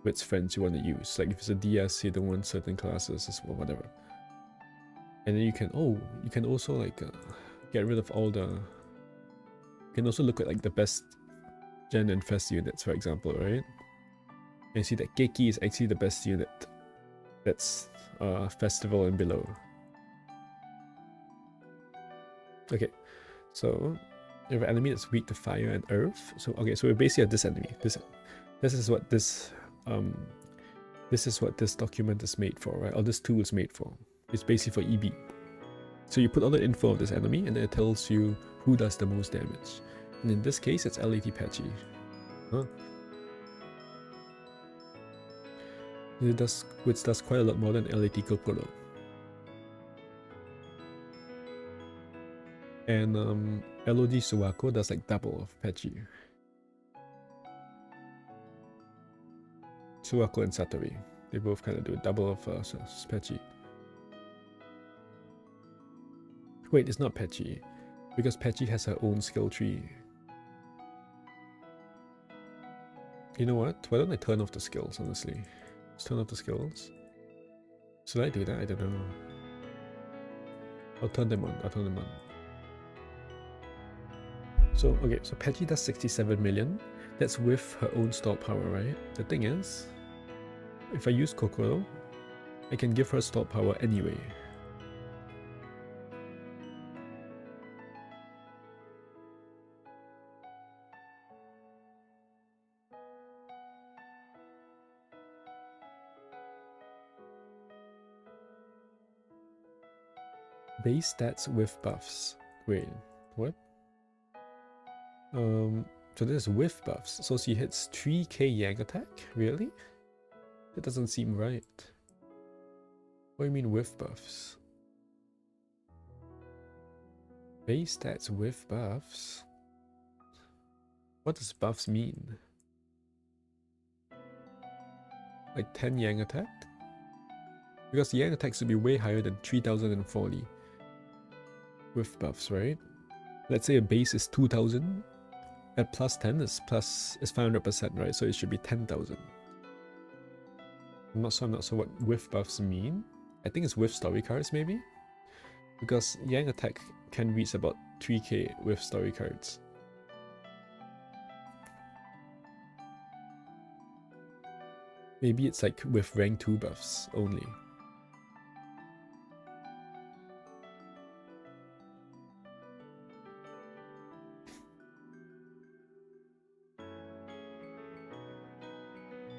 which friends you want to use. Like if it's a DS, you don't want certain classes as well, whatever. And then you can also like get rid of all the... You can also look at like the best Gen and Fest units, for example, right? And see that Keiki is actually the best unit. That's Festival and below. Okay, so you have an enemy that's weak to fire and earth. So okay, so we basically have this enemy. This is what this document is made for, right? Or this tool is made for. It's basically for EB. So you put all the info of this enemy, and then it tells you who does the most damage. And in this case, it's LAT Patchy. Huh? Which does quite a lot more than LAT Kokoro. And LOD Suwako does like double of Patchy. Suwako and Satori, they both kind of do double of Patchy. Wait, it's not Patchy, because Patchy has her own skill tree. You know what? Why don't I turn off the skills, honestly? Let's turn off the skills. Should I do that? I don't know. I'll turn them on. So, okay, so Patchy does 67 million. That's with her own stored power, right? The thing is, if I use Kokoro, I can give her stored power anyway. Base stats with buffs. Wait, what? So this is with buffs. So she hits 3k Yang attack? Really? That doesn't seem right. What do you mean with buffs? Base stats with buffs? What does buffs mean? Like 10 Yang attack? Because Yang attack should be way higher than 3040 with buffs, right? Let's say a base is 2000 at plus 10 is 500%, right? So it should be 10,000. I'm not sure what whiff buffs mean. I think it's with story cards maybe? Because Yang attack can reach about 3k with story cards. Maybe it's like with rank 2 buffs only.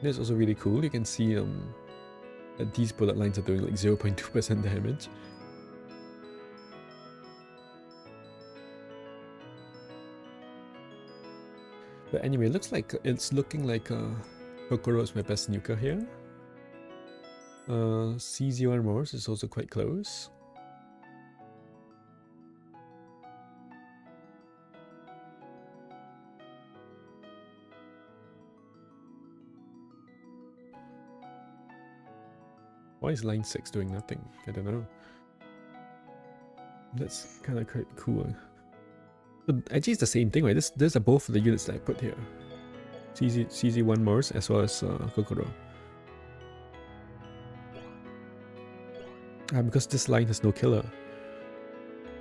This is also really cool. You can see that these bullet lines are doing like 0.2% damage. But anyway, it looks like it's looking like Kokoro is my best nuker here. CZ1 Morse is also quite close. Why is line 6 doing nothing? I don't know. That's kind of quite cool. But actually it's the same thing, right? These are both the units that I put here. CZ1 Morse as well as Kokoro. Because this line has no killer.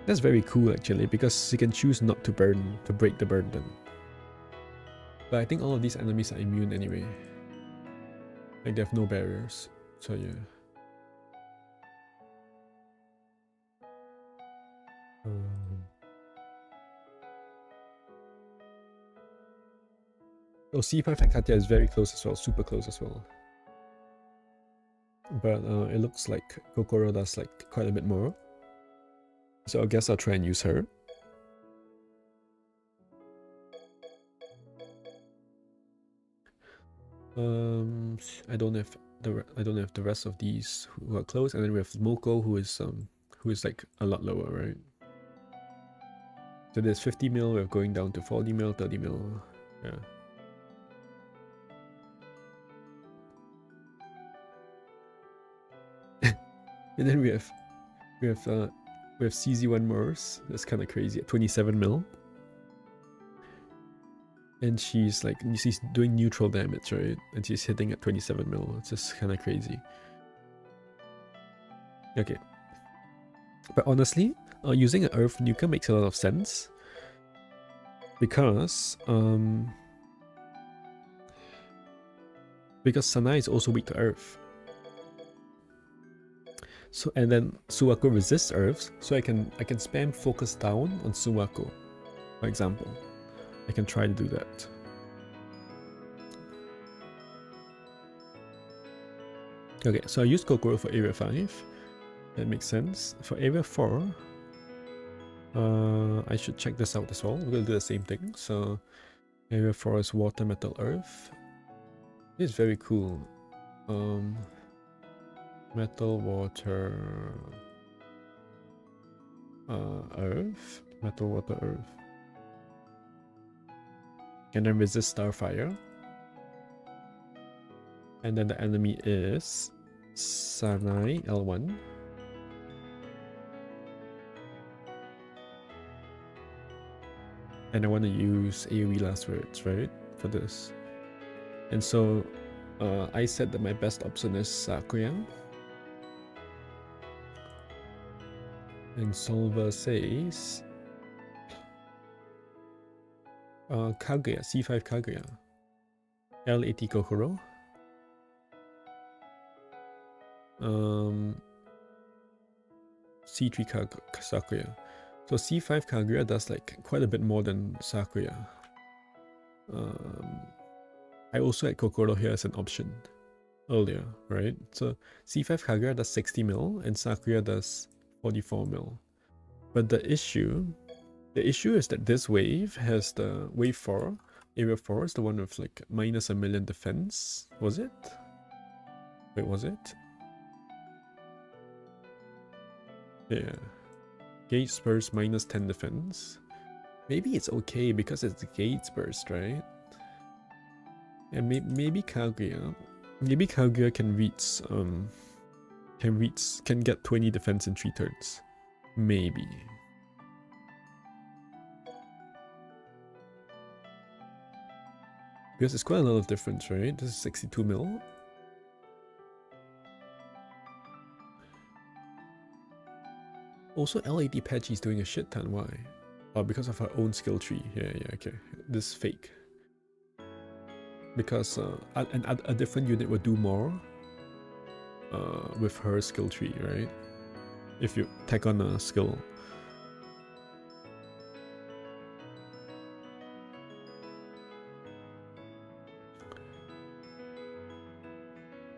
That's very cool actually, because you can choose not to burn, to break the burn then. But I think all of these enemies are immune anyway. Like they have no barriers. So yeah. Oh, C5 and Katya is very close as well, super close as well. But it looks like Kokoro does like quite a bit more. So I guess I'll try and use her. I don't have the rest of these who are close, and then we have Moko who is like a lot lower, right? So there's 50 mil, we're going down to 40 mil, 30 mil, yeah. And then we have CZ1 Morse. That's kind of crazy at 27 mil. And she's like, she's doing neutral damage, right? And she's hitting at 27 mil. It's just kind of crazy. Okay. But honestly, using an Earth nuker makes a lot of sense. Because Sanai is also weak to Earth. So, and then Suwako resists Earths, so I can spam focus down on Suwako, for example. I can try to do that. Okay, so I use Kokoro for area 5. That makes sense. For area 4, I should check this out as well. We're gonna do the same thing. So area 4 is water, metal, earth. It's very cool. Metal, water, earth, metal, water, earth. And then resist starfire. And then the enemy is Sanai L1. And I want to use AoE last words, right? For this. And so I said that my best option is Sakuya. And Solver says Kaguya, C5 Kaguya. L80 Kokoro. C3 Sakuya. So C5 Kaguya does like quite a bit more than Sakuya. I also had Kokoro here as an option earlier, right? So C5 Kaguya does 60 mil and Sakuya does 44 mil. But the issue is that this wave has the wave 4, area 4 is the one with like minus 1 million defense. Was it? Wait, was it? Yeah. Gauge burst minus 10 defense. Maybe it's okay because it's the gauge burst, right? And maybe Kaguya. Maybe Kaguya can get 20 defense in 3 turns. Maybe. Because it's quite a lot of difference, right? This is 62 mil. Also, LAD Patchy is doing a shit ton. Why? Oh, because of her own skill tree. Yeah, okay. This is fake. Because a different unit would do more with her skill tree, right? If you tag on a skill.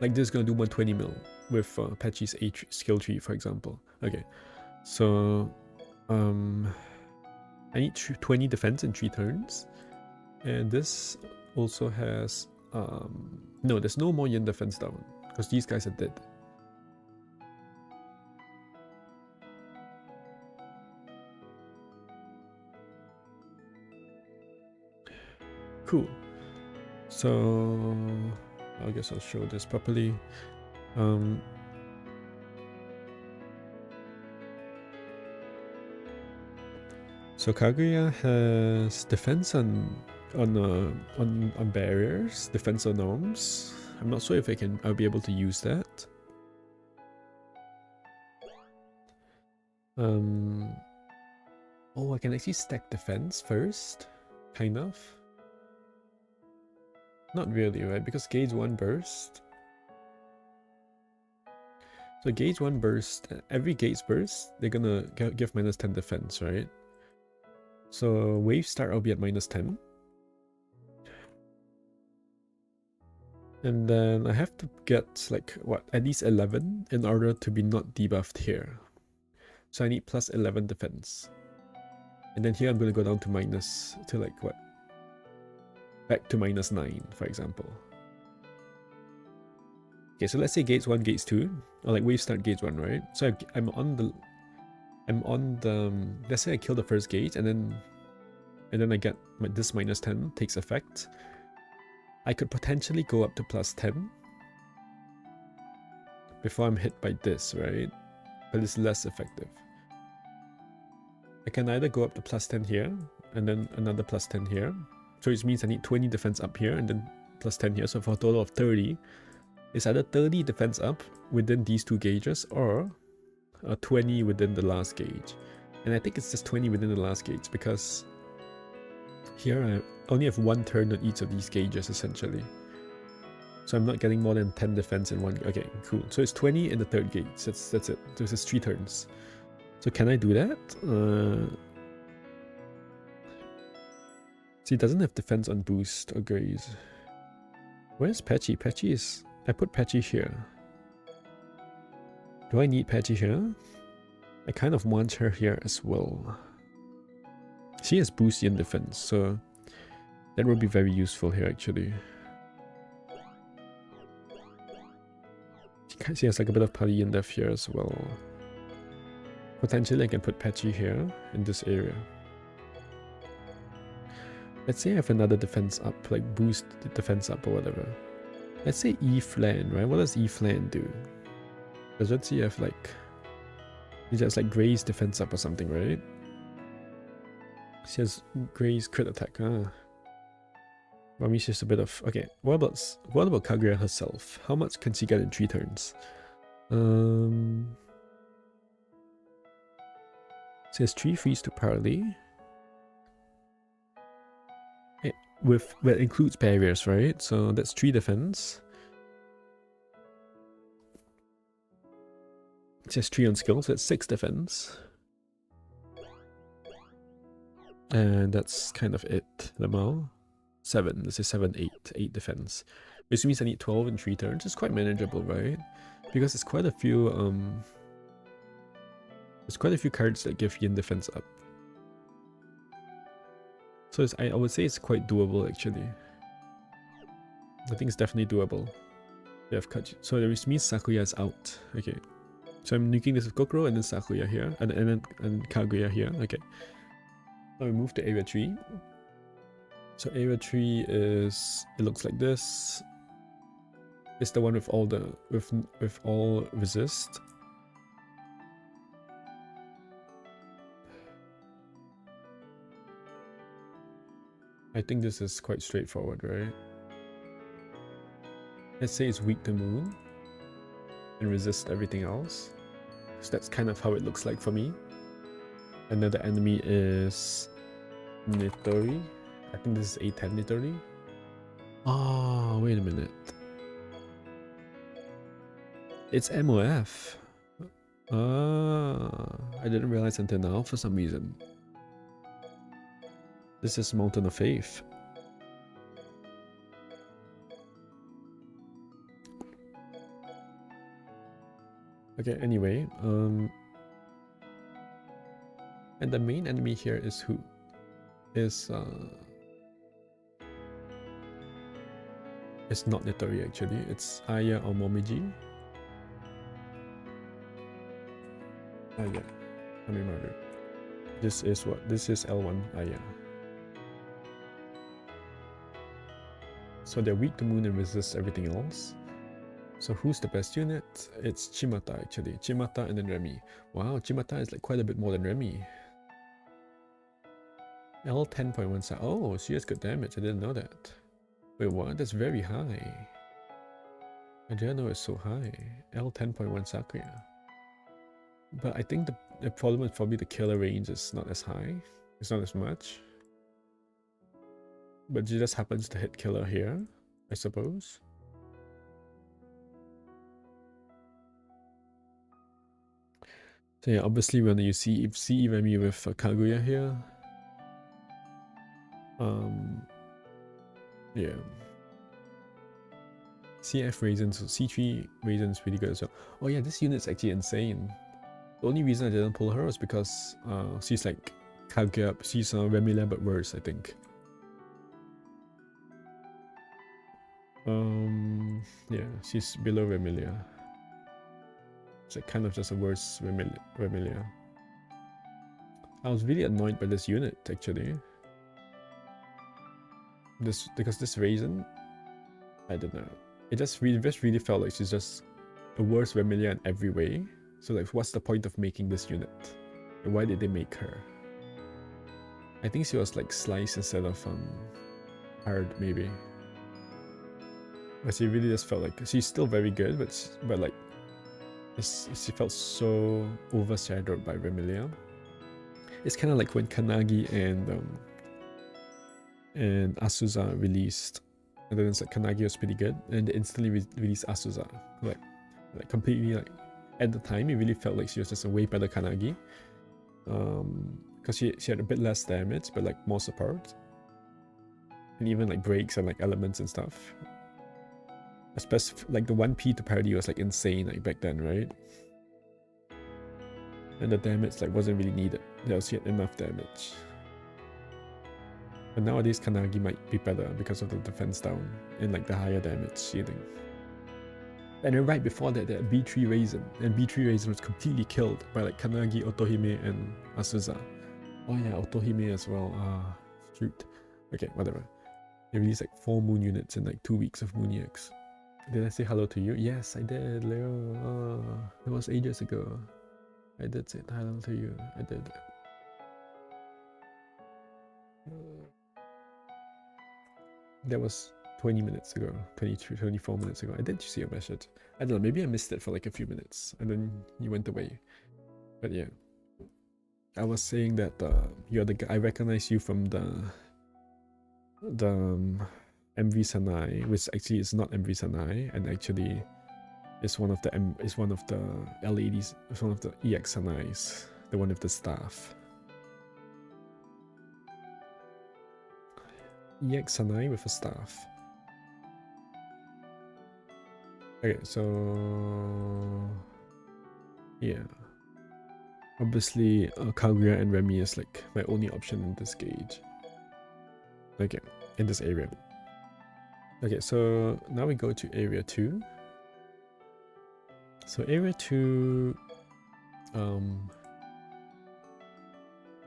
Like this is gonna do 120 mil with Patchy's skill tree, for example. Okay, so I need 20 defense in 3 turns, and this also has no, there's no more yin defense down because these guys are dead. Cool. So I guess I'll show this properly. So Kaguya has defense on barriers, defense on norms. I'm not sure if I'll be able to use that. Oh, I can actually stack defense first, kind of. Not really, right? Because gauge 1 burst. So gauge 1 burst, every gauge burst, they're gonna give minus 10 defense, right? So wave start, I'll be at minus 10. And then I have to get like, what, at least 11 in order to be not debuffed here. So I need plus 11 defense. And then here I'm going to go down to minus, to like what? Back to minus 9, for example. Okay, so let's say gates 1, gates 2, or like wave start gates 1, right? So I'm on the, let's say I kill the first gate, and then I get this minus 10 takes effect. I could potentially go up to plus 10 before I'm hit by this, right? But it's less effective. I can either go up to plus 10 here, and then another plus 10 here. So it means I need 20 defense up here, and then plus 10 here. So for a total of 30, it's either 30 defense up within these 2 gauges, or 20 within the last gauge. And I think it's just 20 within the last gauge, because here I only have 1 turn on each of these gauges, essentially. So I'm not getting more than 10 defense in one. Okay, cool. So it's 20 in the 3rd gauge. That's it. This is 3 turns. So can I do that? See, it doesn't have defense on boost or graze. Where's Patchy? Patchy is... I put Patchy here. Do I need Patchy here? I kind of want her here as well. She has boost in defense, so that would be very useful here, actually. She has like a bit of Pali in def here as well. Potentially I can put Patchy here in this area. Let's say I have another defense up, like boost the defense up or whatever. Let's say E flan, right? What does E flan do? Does it see have like... It has like Gray's defense up or something, right? She has Gray's crit attack, Mami's just a bit of... Okay, what about Kaguya herself? How much can she get in 3 turns? She has 3 freeze to parley. That includes barriers, right? So that's 3 defense. She has 3 on skill, so that's 6 defense. And that's kind of it. Lemao. 7. This is 7, 8 defense. Which means I need 12 in 3 turns. It's quite manageable, right? Because there's quite a few cards that give yin defense up. So I would say it's quite doable, actually. I think it's definitely doable. They have cut. So this means Sakuya's out. Okay. So I'm nuking this with Kokoro and then Sakuya here. And Kaguya here. Okay. Now we move to area 3. So area 3 is... It looks like this. It's the one with all the... with all resist. I think this is quite straightforward, right? let's say it's weak to moon and resist everything else. So that's kind of how it looks like for me. Another enemy is Nitori. I think this is A10 Nitori. Oh, wait a minute. It's MOF. Ah, I didn't realize until now for some reason. This is Mountain of Faith. Okay, anyway, and the main enemy here is who? It's not Nitori actually, it's Aya or Momiji. Ah yeah, I remember. This is what? This is L1 Aya. So they're weak to moon and resist everything else. So who's the best unit? It's Chimata actually. Chimata and then Remy. Wow, Chimata is like quite a bit more than Remy. L 10.1. Oh, she has good damage. I didn't know that. Wait, what? That's very high. I didn't know it's so high. L 10.1 Sakuya. But I think the problem is probably the killer range is not as high. It's not as much. But she just happens to hit killer here, I suppose. So yeah, obviously when you see Remy with Kaguya here, yeah. CF Raisins, C3 Raisins really good as well. Oh yeah, this unit's actually insane. The only reason I didn't pull her was because she's like Kaguya, she's Remila but worse, I think. Yeah, she's below Remilia. It's like kind of just a worse Remilia. I was really annoyed by this unit actually. Because this Raisin, I don't know. It just really felt like she's just a worse Remilia in every way. So like, what's the point of making this unit? And why did they make her? I think she was like sliced instead of hard maybe. But she really just felt like she's still very good, but like she felt so overshadowed by Remilia. It's kind of like when Kanagi and Asuza released, and then it's like Kanagi was pretty good, and they instantly released Asuza, like completely like at the time it really felt like she was just a way better Kanagi, because she had a bit less damage but like more support, and even like breaks and like elements and stuff. Especially like the 1P to parry was like insane like back then, right? And the damage like wasn't really needed. There was yet enough damage. But nowadays Kanagi might be better because of the defense down and like the higher damage shielding. And then right before that, they had B3 Raisin, and B3 Raisin was completely killed by like Kanagi, Otohime, and Asuza. Oh yeah, Otohime as well. Ah, shoot. Okay, whatever. They released like 4 moon units in like 2 weeks of Moon EX. Did I say hello to you? Yes, I did, Leo. Oh, it was ages ago. I did say hello to you. I did. That was 20 minutes ago. 23, 24 minutes ago. I did see your message. I don't know, maybe I missed it for like a few minutes and then you went away. But yeah. I was saying that you're the guy. I recognize you from the MV Sanai, which actually is not MV Sanai, and actually is one of the LEDs, it's one of the EX Sanais, the one with the staff. EX Sanai with a staff. Okay, so yeah. Obviously, Kaguya and Remy is like my only option in this gauge. Okay, in this area. Okay, so now we go to area 2. So area 2, I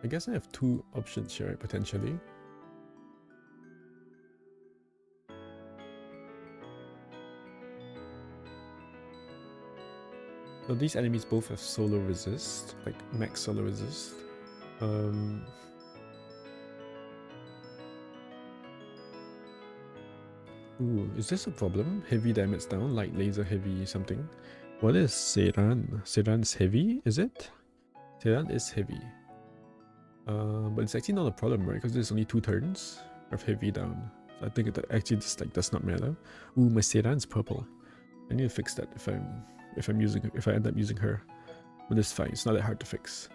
guess I have 2 options here potentially. So these enemies both have solo resist, like max solo resist. Ooh, is this a problem? Heavy damage down, light laser heavy something. What is Seran? Seran's heavy, is it? Seran is heavy. But it's actually not a problem, right? Because there's only 2 turns of heavy down. So I think it actually just like does not matter. Ooh, my Seran's purple. I need to fix that if I end up using her. But it's fine, it's not that hard to fix.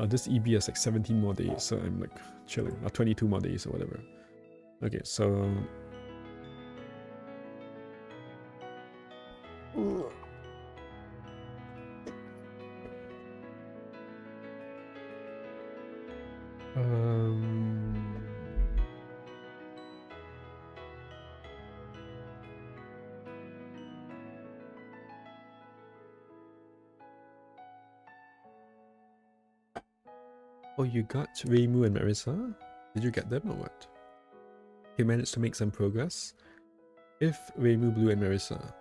This EB has like 17 more days, so I'm like chilling. Or 22 more days or whatever. Okay, so oh, you got Reimu and Marissa? Did you get them or what? You managed to make some progress? If Reimu, Blue, and Marissa.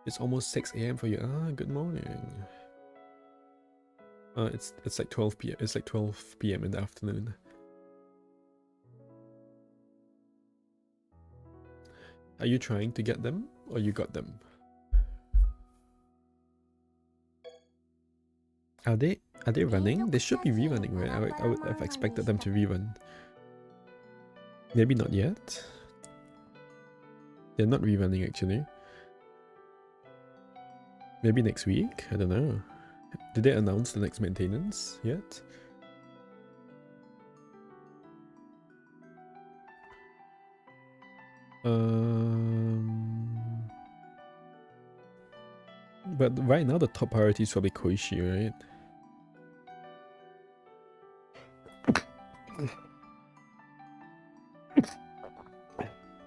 It's almost 6 AM for you. Ah, good morning. It's like 12 PM. It's like 12 PM in the afternoon. Are you trying to get them or you got them? Are they running? They should be rerunning, right? I would have expected them to rerun. Maybe not yet. They're not rerunning actually. Maybe next week? I don't know. Did they announce the next maintenance yet? But right now the top priority is probably Koishi, right?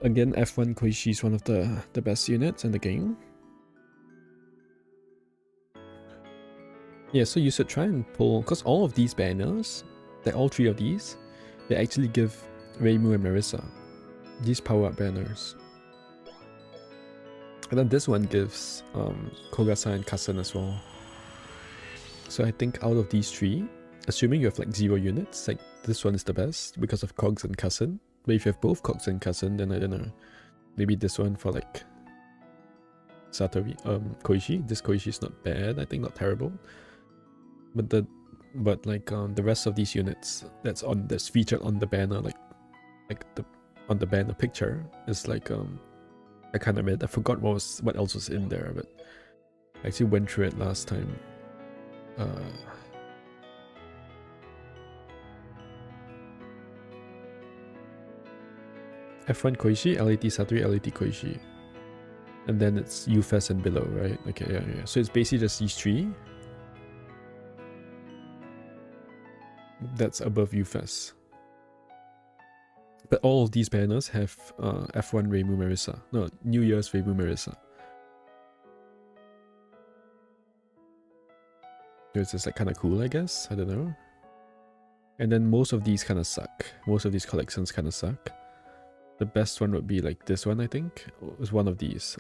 Again, F1 Koishi is one of the best units in the game. Yeah, so you should try and pull, because all of these banners, like all 3 of these, they actually give Reimu and Marissa these power-up banners. And then this one gives Kogasa and Kassen as well. So I think out of these 3, assuming you have like 0 units, like this one is the best because of Kogs and Kassen. But if you have both Kogs and Kassen, then I don't know. Maybe this one for like Satori, Koishi. This Koishi is not bad, I think not terrible. But the rest of these units that's featured on the banner, on the banner picture is like I kind of made. I forgot what else was in there, but I actually went through it last time. F1 Koishi, LAT Satori, LAT Koishi. And then it's UFES and below, right? Okay, yeah. So it's basically just these 3. That's above UFES. But all of these banners have F1 Reimu Marissa. No, New Year's Reimu Marissa. It's just like kind of cool, I guess. I don't know. And then most of these kind of suck. Most of these collections kind of suck. The best one would be like this one, I think. It was one of these.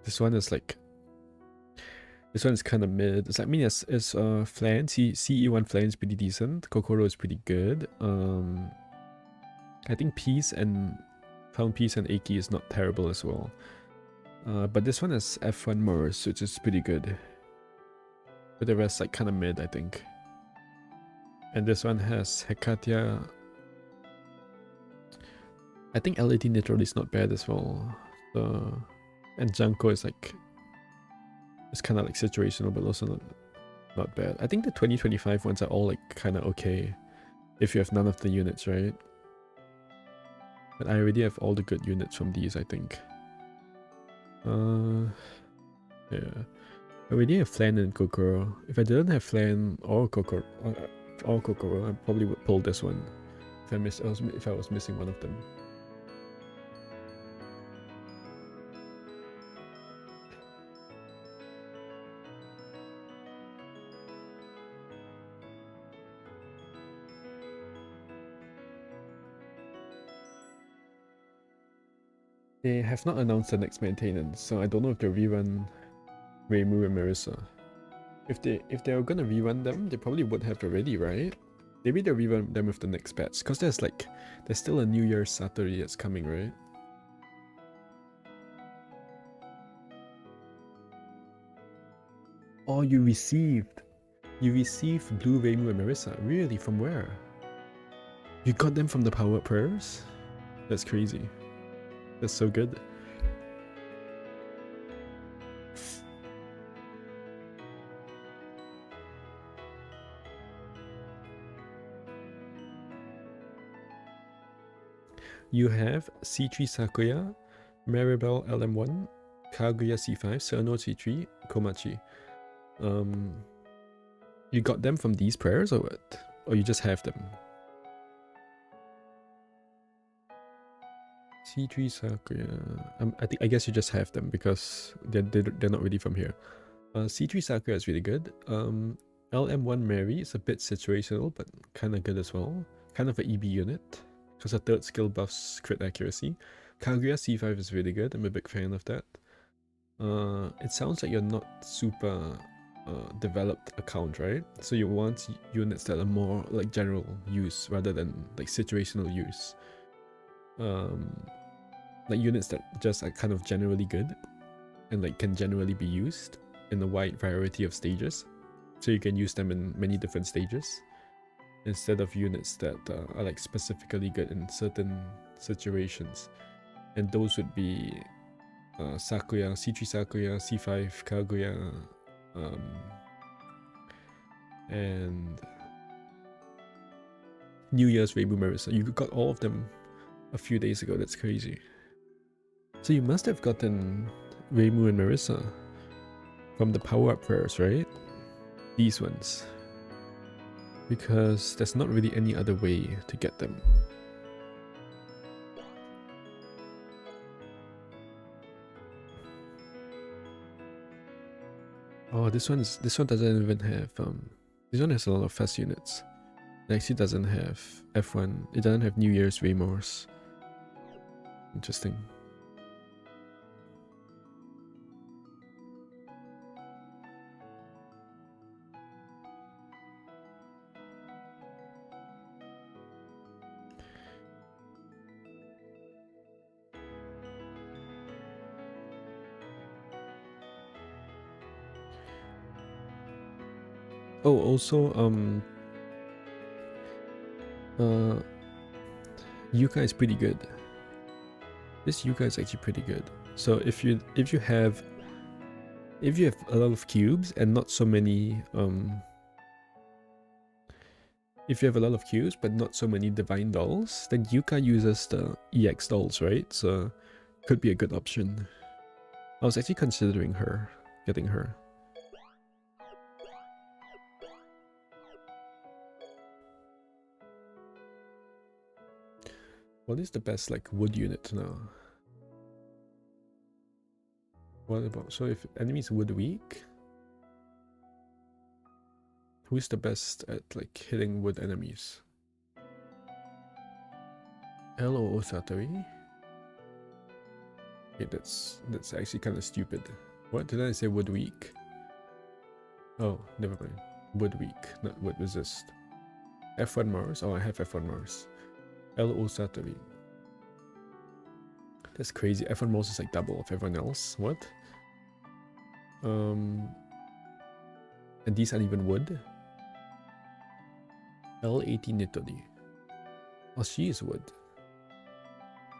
This one is like... This one is kind of mid. It's like, I mean, it's Flan. CE1 Flan is pretty decent. Kokoro is pretty good. I think Peace and... Found Peace and Aki is not terrible as well. But this one is F1 Morris, which is pretty good. But the rest like kind of mid, I think. And this one has Hekatia. I think LAT Neutral is not bad as well. And Junko is like... It's kind of like situational, but also not bad. I think the 2025 ones are all like kind of okay. If you have none of the units, right? But I already have all the good units from these, I think. Yeah. I already have Flan and Kokoro. If I didn't have Flan or Kokoro, I probably would pull this one. If I was missing one of them. They have not announced the next maintenance, so I don't know if they'll rerun Reimu and Marissa. If they were gonna rerun them, they probably would have already, right? Maybe they'll rerun them with the next patch, because there's still a New Year's Saturday that's coming, right? Oh, you received Blue Reimu and Marissa. Really? From where? You got them from the Power Up Prayers? That's crazy. That's so good. You have C3 Sakuya, Maribel LM1, Kaguya C5, Serno C3, Komachi. You got them from these prayers or what? Or you just have them? C3 Sakuya. I guess you just have them because they're not really from here. C3 Sakuya is really good. LM1 Mary is a bit situational, but kind of good as well. Kind of an EB unit, because a third skill buffs crit accuracy. Kaguya C5 is really good. I'm a big fan of that. It sounds like you're not super developed account, right? So you want units that are more like general use rather than like situational use. Like units that just are kind of generally good and like can generally be used in a wide variety of stages. So you can use them in many different stages instead of units that are like specifically good in certain situations. And those would be Sakuya, C3 Sakuya, C5 Kaguya, and New Year's Reimu Marissa. You got all of them a few days ago. That's crazy. So you must have gotten Reimu and Marissa from the Power Up Prayers, right? These ones. Because there's not really any other way to get them. Oh, this one doesn't even have this one has a lot of fast units. It actually doesn't have F1. It doesn't have New Year's Remorse. Interesting. Oh, also, Yuka is pretty good. This Yuka is actually pretty good. So if you have a lot of cubes and not so many if you have a lot of cubes but not so many divine dolls, then Yuka uses the EX dolls, right? So could be a good option. I was actually considering getting her. What is the best like wood unit now? What about, so if enemies wood weak, who's the best at like hitting wood enemies? Hello Osatori? Okay, that's actually kind of stupid. What did I say? Wood weak? Oh, never mind. Wood weak, not wood resist. F1 Mars? Oh, I have F1 Mars. L Osatori. That's crazy. F1 Mars is like double of everyone else. What? And these aren't even wood. L18 Nitori. Oh, she is wood.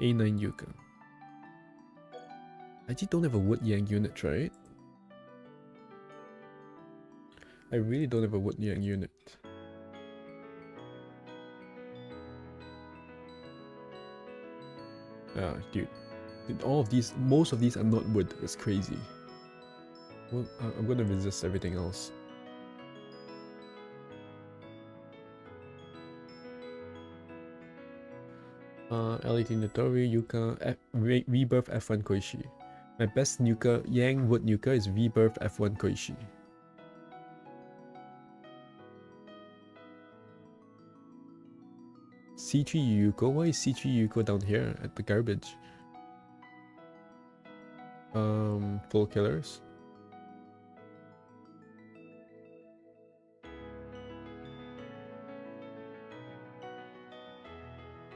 A9 Yuka. I actually don't have a wood yang unit, right? I really don't have a wood yang unit. Ah, dude. All of these, most of these are not wood. It's crazy. Well, I'm gonna resist everything else. L18 Notori, Yuka, Rebirth F1 Koishi. My best Nuka, Yang Wood Nuka is Rebirth F1 Koishi. C3 Yuko? Why is C3 Yuko down here at the garbage? Full killers.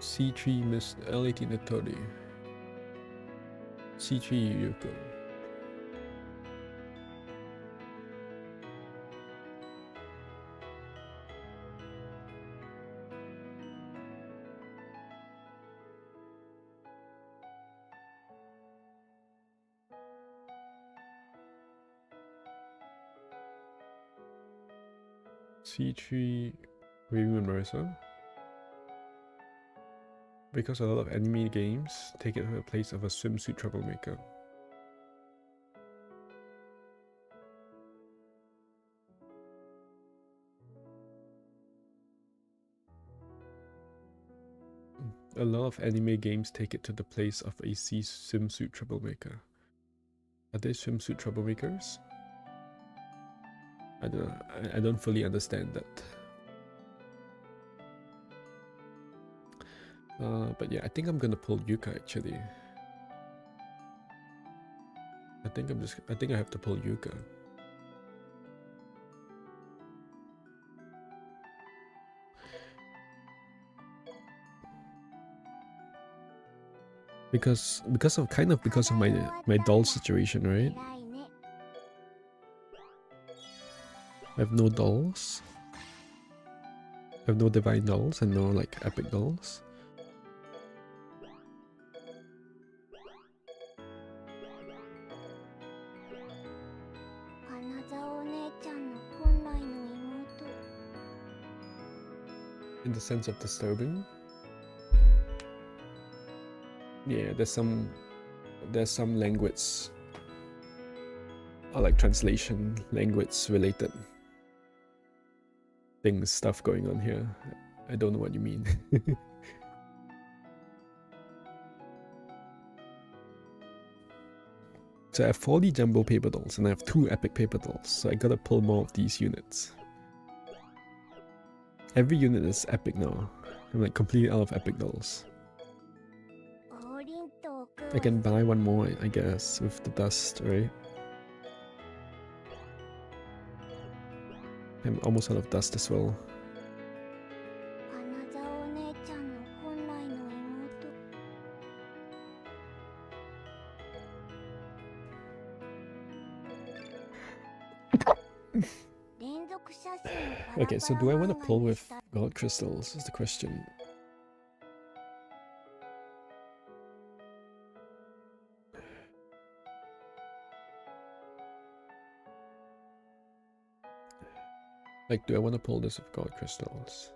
C3 Miss L18 Natori. C3 Yuko. C3 Ryu and Marissa. Because a lot of anime games take it to the place of a swimsuit troublemaker. A lot of anime games take it to the place of a swimsuit troublemaker. Are they swimsuit troublemakers? I don't know. I don't fully understand that. But yeah, I think I'm gonna pull Yuka actually. I think I have to pull Yuka. Because of my doll situation, right? I have no dolls. I have no divine dolls and no like epic dolls. In the sense of disturbing. Yeah, there's some language or like translation language related stuff going on here. I don't know what you mean. So I have 40 jumbo paper dolls and I have 2 epic paper dolls, so I gotta pull more of these units. Every unit is epic now. I'm like completely out of epic dolls. I can buy one more, I guess, with the dust, right? I'm almost out of dust as well. Okay, so do I want to pull with gold crystals is the question. Like, do I want to pull this with gold crystals?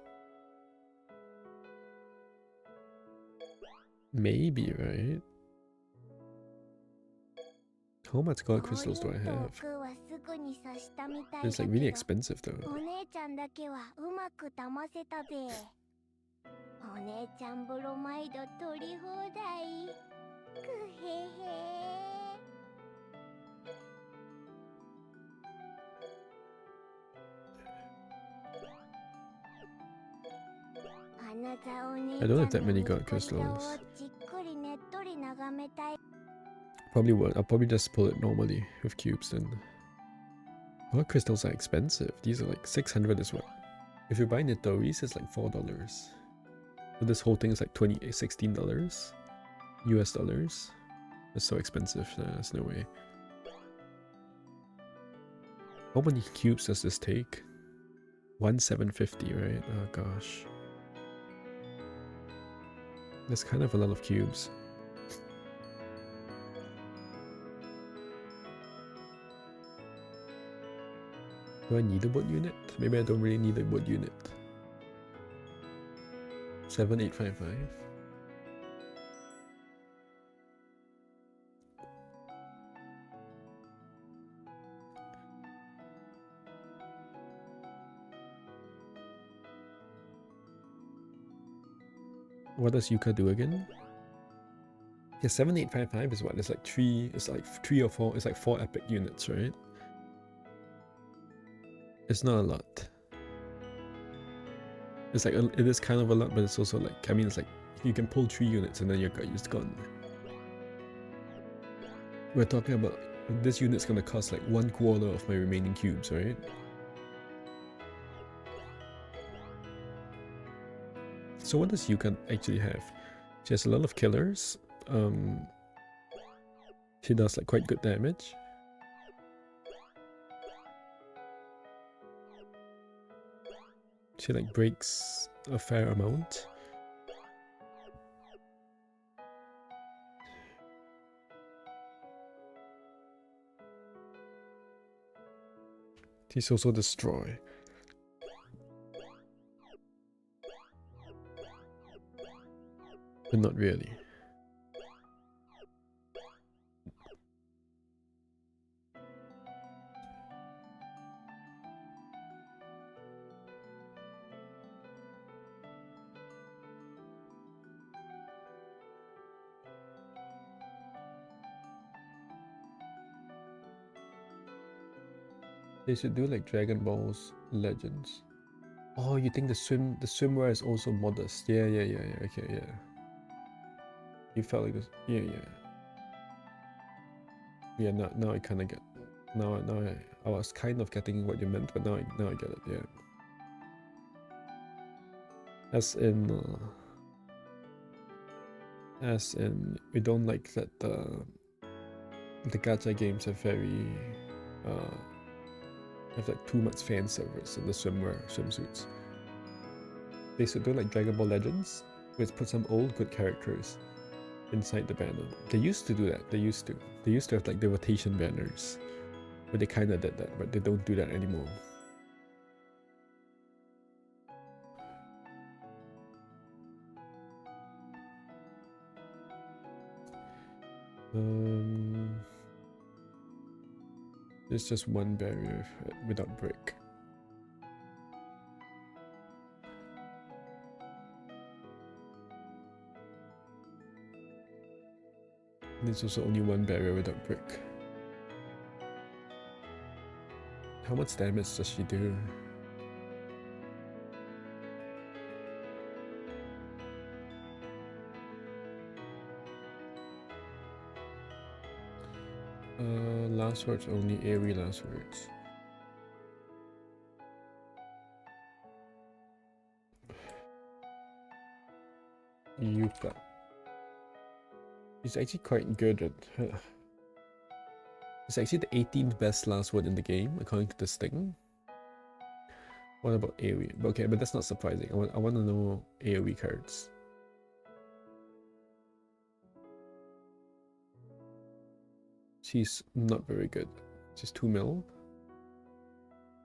Maybe, right? How much gold crystals do I have? It's like really expensive though. I don't have that many gold crystals. Probably won't. I'll probably just pull it normally with cubes then. Gold crystals are expensive. These are like 600 as well. If you buy Nitoris, it's like $4. So this whole thing is like $16 US dollars. It's so expensive. There's no way. How many cubes does this take? 1750, right? Oh gosh. That's kind of a lot of cubes. Do I need a wood unit? Maybe I don't really need a wood unit. 7855. What does Yuka do again? Yeah, 7855 is what? It's like three or four. It's like 4 epic units, right? It's not a lot. It's like it is kind of a lot, but it's also like, I mean, it's like you can pull 3 units and then you're just gone. We're talking about this unit's gonna cost like 1/4 of my remaining cubes, right? So what does Yuka actually have? She has a lot of killers. She does like quite good damage. She like breaks a fair amount. She's also destroy. But not really. They should do like Dragon Balls Legends. Oh, you think the swimwear is also modest? Yeah. Okay, yeah. You felt like this. Yeah. Yeah. Now I kind of get. Now I was kind of getting what you meant, but now I get it. Yeah. As in we don't like that the gacha games are very have like too much fan service in the swimsuits. They should do like Dragon Ball Legends, which put some old good characters inside the banner. They used to do that. They used to have like the rotation banners, but they kind of did that, but they don't do that anymore. There's just one barrier without brick. There's also only one barrier without brick. How much damage does she do? Last words only, AoE last words. Yuka. He's actually quite good at... It's actually the 18th best last word in the game, according to this thing. What about AoE? Okay, but that's not surprising. I want to know AoE cards. She's not very good. She's 2 mil.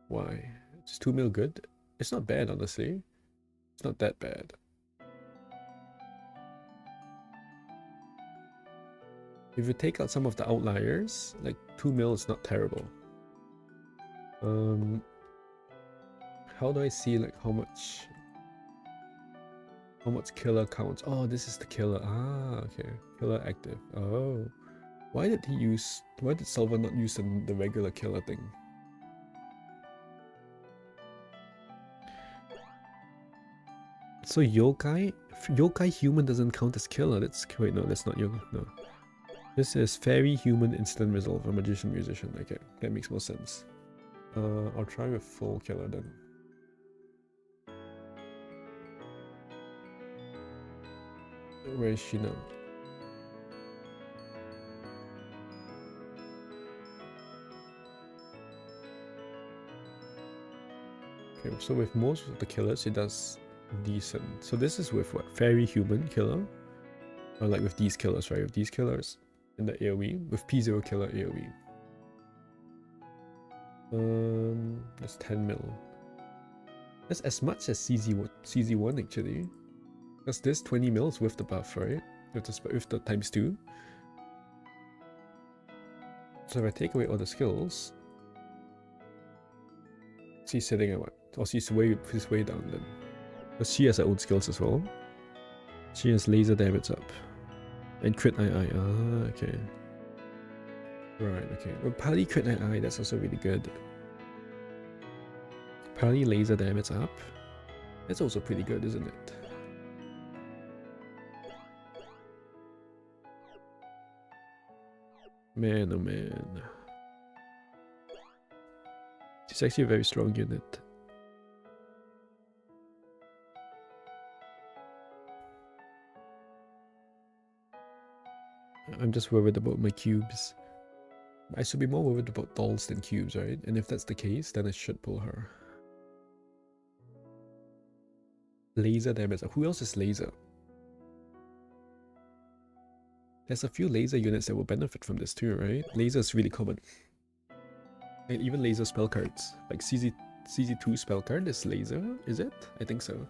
Why? She's 2 mil good? It's not bad, honestly. It's not that bad. If you take out some of the outliers, like 2 mil is not terrible. How do I see like how much killer counts? Oh, this is the killer. Ah, okay. Killer active. Oh. Why did Silver not use the regular killer thing? So yokai human doesn't count as killer. Wait, no, that's not yokai. No. This is fairy human instant resolver, magician musician. Okay, that makes more sense. I'll try with full killer then. Where is she now? Okay, so with most of the killers, she does decent. So this is with what? Fairy human killer? Or like with these killers, right? With these killers in the AoE. With P0 killer AoE. That's 10 mil. That's as much as CZ1 actually. Because this 20 mils with the buff, right? With the times 2. So if I take away all the skills, she's sitting at what? Or she's way down then. Because she has her own skills as well. She has laser damage up. And crit II. Ah, okay. Right, okay. Well, Pally crit II, that's also really good. Pally laser damage up. That's also pretty good, isn't it? Man, oh man. She's actually a very strong unit. I'm just worried about my cubes. I should be more worried about dolls than cubes, right? And if that's the case, then I should pull her. Laser damage. Who else is laser? There's a few laser units that will benefit from this too, right? Laser is really common. And even laser spell cards. Like CZ2 spell card is laser, is it? I think so.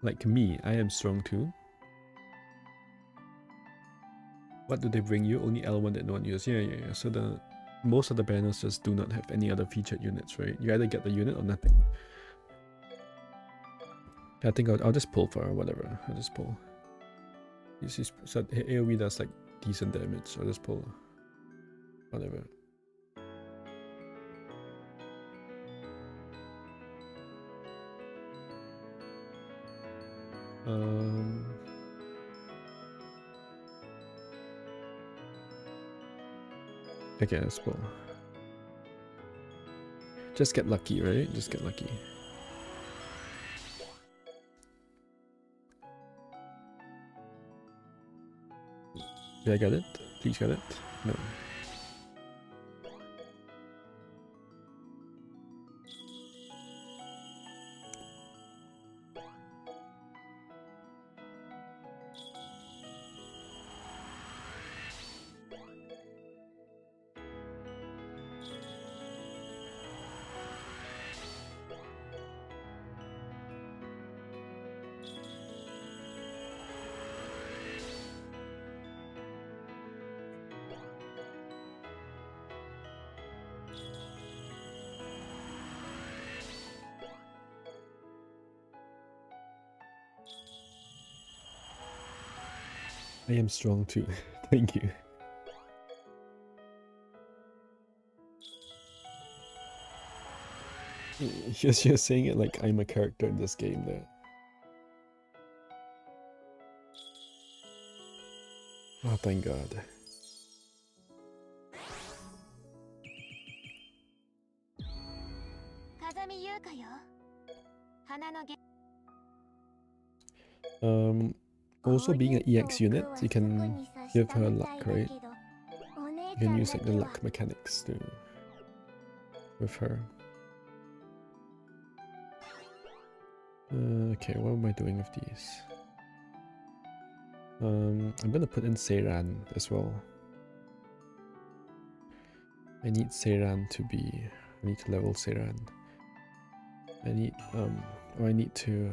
Like me, I am strong too. What do they bring you? Only L1 that no one uses. Yeah. So most of the banners just do not have any other featured units, right? You either get the unit or nothing. I think I'll just pull for whatever. I'll just pull. You see, so AoE does like decent damage. I'll just pull. Whatever. Okay, let's pull. Just get lucky, right? Just get lucky. Did I get it? Please get it? No. I am strong too. Thank you. You're saying it like I'm a character in this game there. Oh, thank God. Also being an EX unit, you can give her luck, right? You can use like the luck mechanics to with her. Okay, what am I doing with these? I'm gonna put in Seiran as well. I need Seiran to be. I need to level Seiran. I need I need to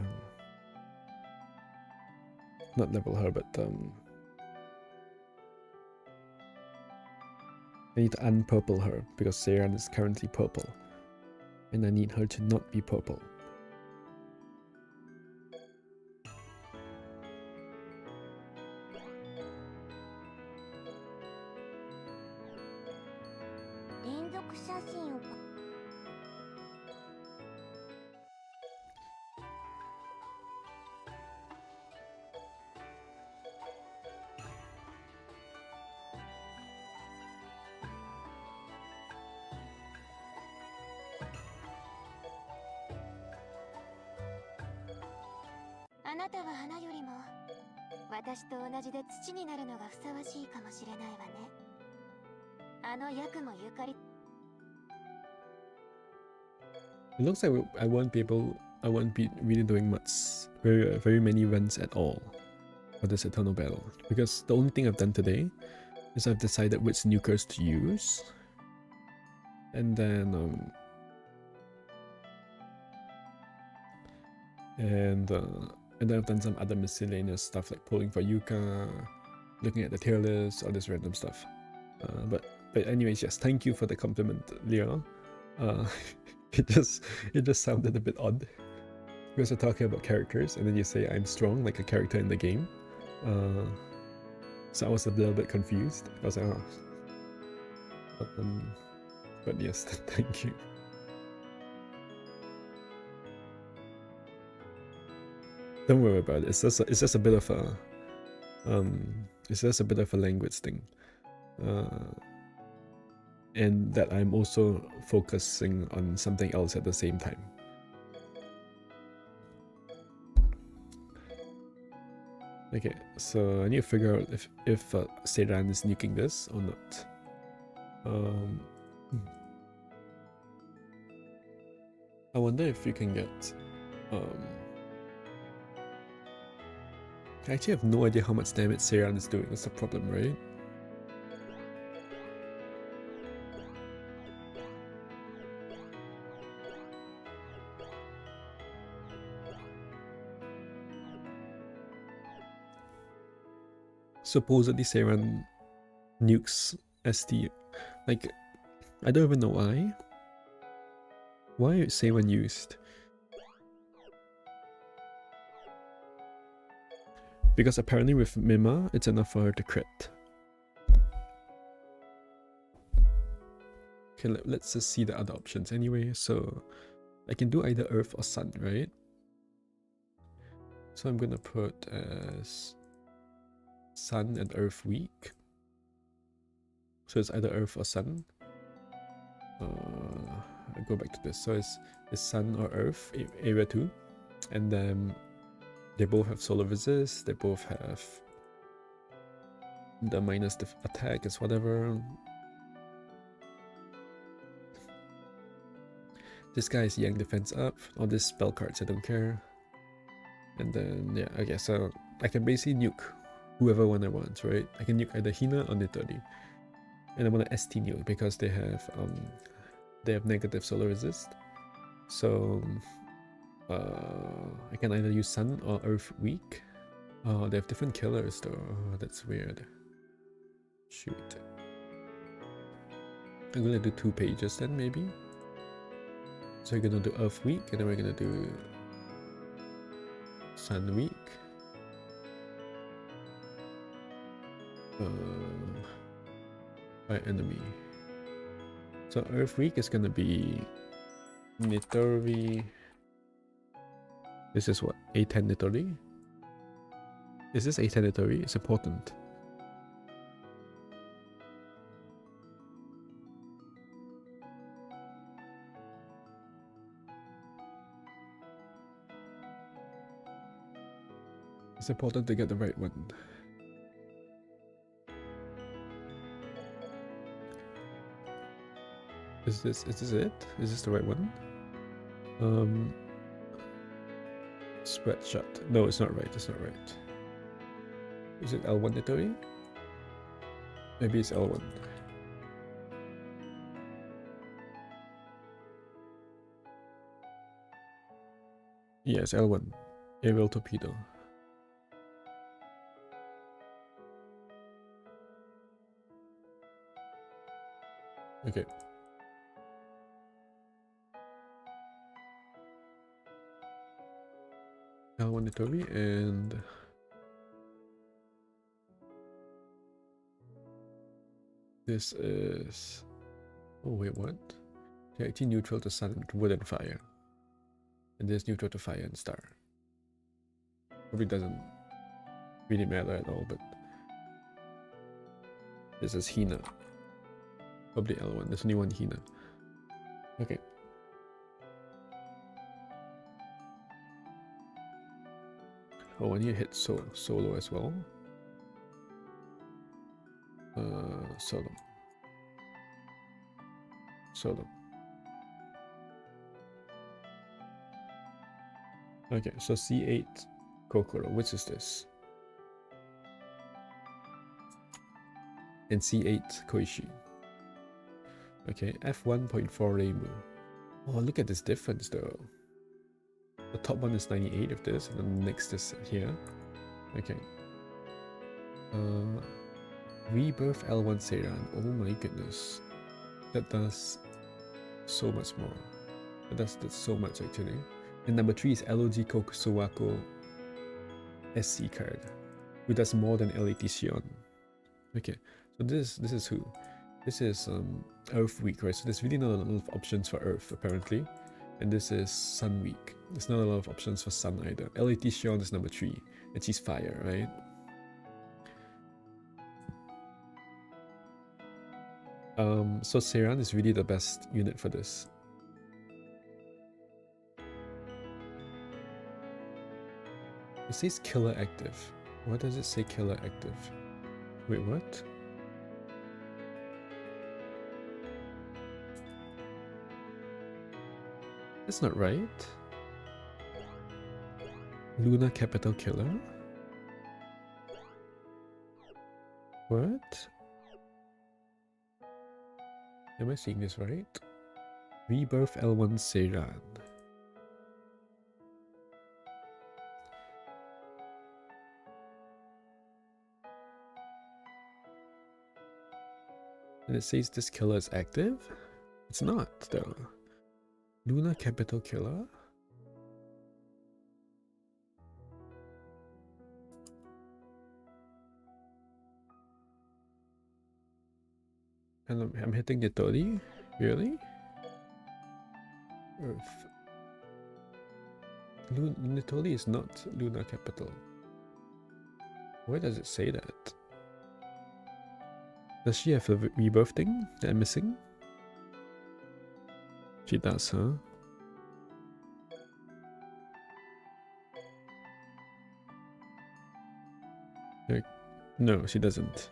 not level her, but I need to unpurple her because Seiran is currently purple, and I need her to not be purple. It looks like I won't be really doing much, very many runs at all for this Eternal Battle, because the only thing I've done today is I've decided which nukers to use, and then I've done some other miscellaneous stuff like pulling for Yuka, looking at the tier list, all this random stuff. But anyways, yes, thank you for the compliment, Leo. It just sounded a bit odd because we're talking about characters and then you say I'm strong like a character in the game. So I was a little bit confused. I was like, oh. But yes, thank you. Don't worry about it. It's just a bit of a language thing. and that I'm also focusing on something else at the same time. Okay, so I need to figure out if Seiran is nuking this or not. I wonder if you can get I actually have no idea how much damage Seiran is doing. That's the problem, right? Supposedly Seiran nukes ST. Like, I don't even know why. Why is Seiran used? Because apparently with Mima, it's enough for her to crit. Okay, let's just see the other options anyway. So I can do either Earth or Sun, right? So I'm gonna put as Sun and Earth weak. So it's either Earth or Sun. I go back to this. So it's Sun or Earth, area 2. And then they both have solar resist, they both have the minus attack is whatever. This guy is Yang defense up. All these spell cards, I don't care. And then, yeah, okay, so I can basically nuke whoever one I want, right? I can nuke either Hina or Nitori. And I want to ST nuke because they have negative solar resist. So I can either use Sun or Earth weak. Oh, they have different killers though. Oh, that's weird. Shoot. I'm gonna do 2 pages then, maybe. So we're gonna do Earth weak, and then we're gonna do Sun weak. By enemy. So Earth weak is gonna be Nitori. This is what? A10 Nitori? Is this A10 Nitori? It's important. It's important to get the right one. Is this it? Is this the right one? Spread shot. No, it's not right. It's not right. Is it L1 Nitori? Maybe it's L1. Yes, L1. Aerial torpedo. Okay. L1 Nitori and this is, oh wait, what? They're actually neutral to sun, wood and fire. And this neutral to fire and star. Probably doesn't really matter at all, but this is Hina. Probably L1. There's only one Hina. Okay. Oh, I need to hit solo as well. Solo. Okay, so C8 Kokoro, which is this? And C8 Koishi. Okay, F1.4 Reimu. Oh, look at this difference though. The top one is 98 of this, and then the next is here. Okay. Rebirth L1 Seiran. Oh my goodness. That does so much more. That's so much actually. And number 3 is LOG Kokusowako SC card, who does more than LAT Shion. Okay, so this is who? This is Earth weak, right? So there's really not a lot of options for Earth apparently. And this is Sun weak. There's not a lot of options for Sun either. LAT Shion is number 3, and she's fire, right? So Seiran is really the best unit for this. It says killer active. Why does it say killer active? Wait, what? That's not right. Luna capital killer? What? Am I seeing this right? Rebirth L1 Seiran. And it says this killer is active? It's not though. Luna capital killer? And I'm hitting the 30? Really? Earth. Nitori is not Luna capital. Why does it say that? Does she have a rebirth thing that I'm missing? She does, huh? No, she doesn't.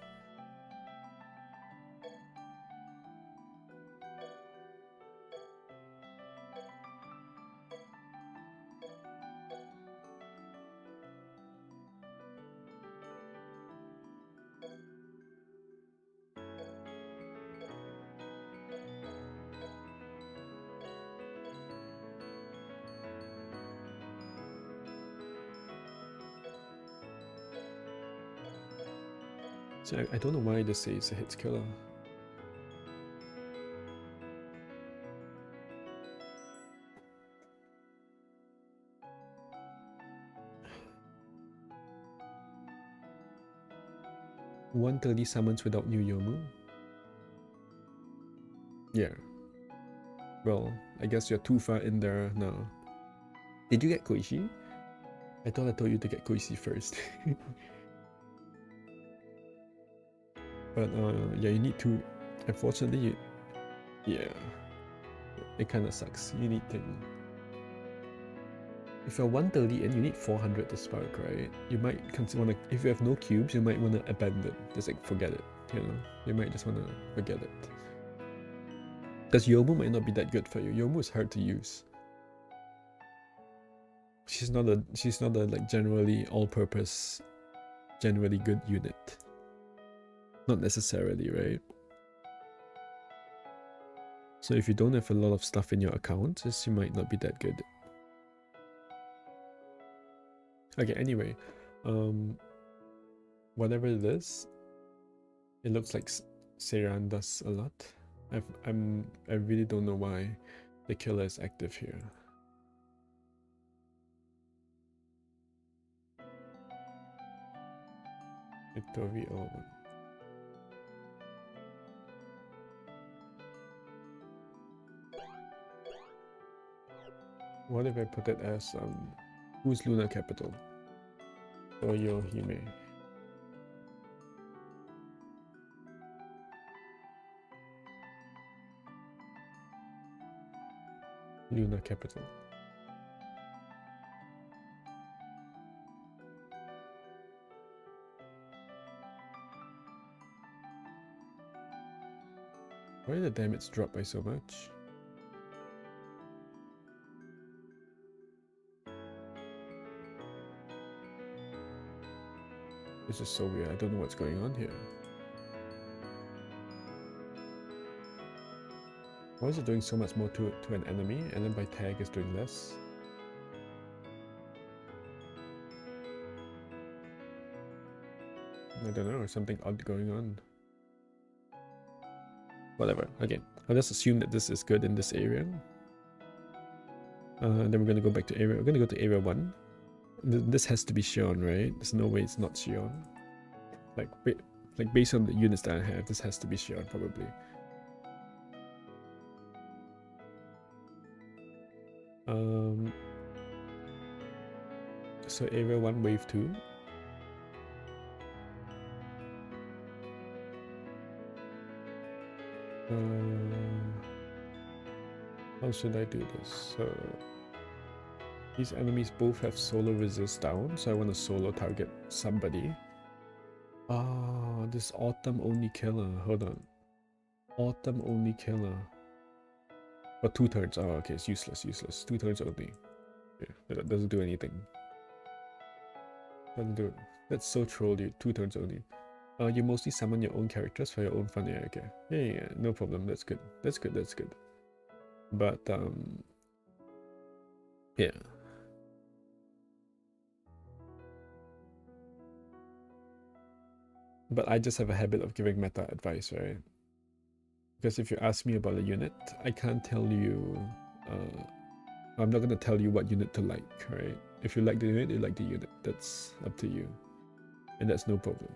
So I don't know why this says a hits killer. $130 summons without new Yomu. Yeah. Well, I guess you're too far in there now. Did you get Koichi? I thought I told you to get Koichi first. But yeah, you need to. Unfortunately, yeah, it kind of sucks. You need to. If you're 130 and you need 400 to spark, right? You might want to. If you have no cubes, you might want to abandon. Just like forget it. You know, you might just want to forget it. Because Yomu might not be that good for you. Yomu is hard to use. She's not a like generally all-purpose, generally good unit. Not necessarily, right? So if you don't have a lot of stuff in your account, you might not be that good. Okay, anyway, whatever it is, it looks like Seiran does a lot. I really don't know why the killer is active here. Victory over. What if I put it as who's Luna capital? Toyo Hime. Luna capital. Why did the damage drop by so much? This is so weird. I don't know what's going on here. Why is it doing so much more to an enemy, and then by tag it's doing less? I don't know, something odd going on. Whatever, okay. I'll just assume that this is good in this area. Then we're gonna go back to area. We're gonna go to area 1. This has to be Shion, right? There's no way it's not Shion. Like based on the units that I have, this has to be Shion probably. So area 1, wave 2. How should I do this? So these enemies both have solo resist down, so I want to solo target somebody. Ah, this autumn only killer. Hold on. Autumn only killer. But 2 turns. Oh, okay, it's useless, useless. 2 turns only. Yeah, that doesn't do anything. Doesn't do it. That's so troll, dude. 2 turns only. You mostly summon your own characters for your own fun. Yeah, okay. Yeah, no problem. That's good. That's good, that's good. But, yeah. But I just have a habit of giving meta advice, right? Because if you ask me about a unit, I can't tell you, I'm not gonna tell you what unit to like, right? If you like the unit, you like the unit. That's up to you. And that's no problem.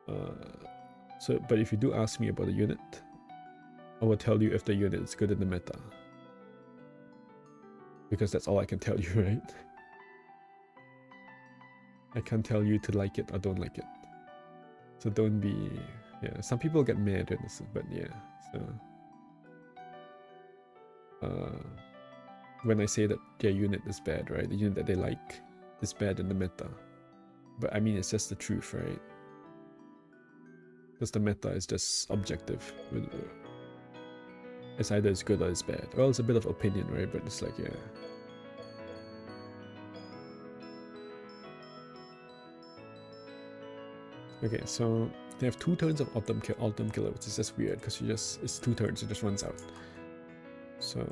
But if you do ask me about a unit, I will tell you if the unit is good in the meta. Because that's all I can tell you, right? I can't tell you to like it or don't like it. So don't be, yeah, some people get mad at this, but yeah, so. When I say that their unit is bad, right? The unit that they like is bad in the meta. But I mean, it's just the truth, right? Because the meta is just objective. It's either it's good or it's bad. Well, it's a bit of opinion, right? But it's like, yeah. Okay, so they have 2 turns of Autumn Killer, which is just weird because it's 2 turns, it just runs out. So,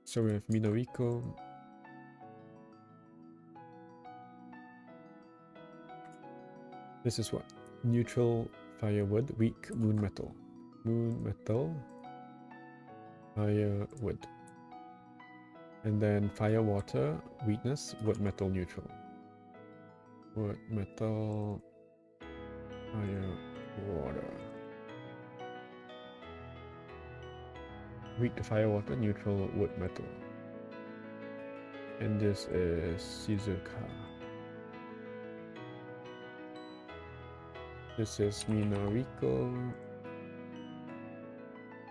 so we have Minariko. This is what? Neutral firewood, weak moon metal. Moon metal, firewood. And then fire water, weakness, wood metal neutral. Wood metal, fire water. Weak to fire water, neutral wood metal. And this is Shizuka. This is Minariko.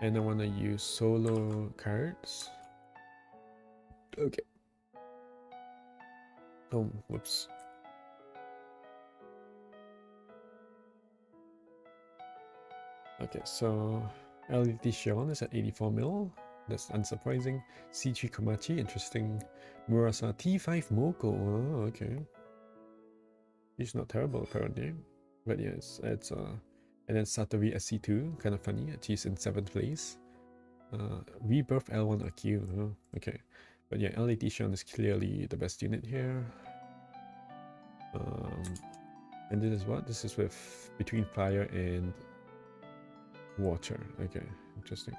And I want to use solo cards. Okay. Oh, whoops. Okay, so LDT Shion is at 84 mil. That's unsurprising. C3 Komachi, interesting. Murasa T5 Moko. Oh, okay. He's not terrible apparently. But yes, it's and then Satori SC2, kind of funny. She's in 7th place. Rebirth L1 AQ. Oh, okay. But yeah, LAT Shion is clearly the best unit here. And this is what? This is with between fire and water. Okay, interesting.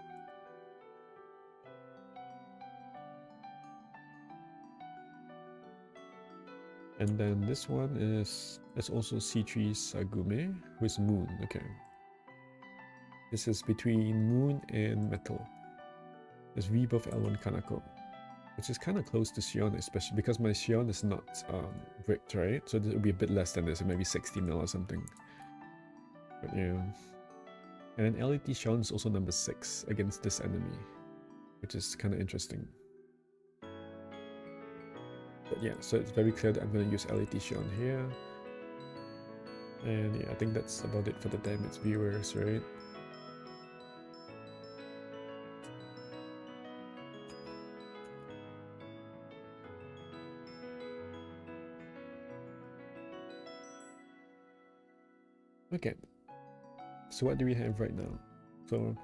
And then this one is also C3 Sagume with moon. Okay. This is between moon and metal. There's Rebirth L1 Kanako, which is kind of close to Shion, especially because my Shion is not bricked, right? So it would be a bit less than this, maybe 60 mil or something. But yeah. And then LET Shion is also number 6 against this enemy, which is kind of interesting. But yeah, so it's very clear that I'm going to use LET Shion here. And yeah, I think that's about it for the damage viewers, right? Okay, so what do we have right now? So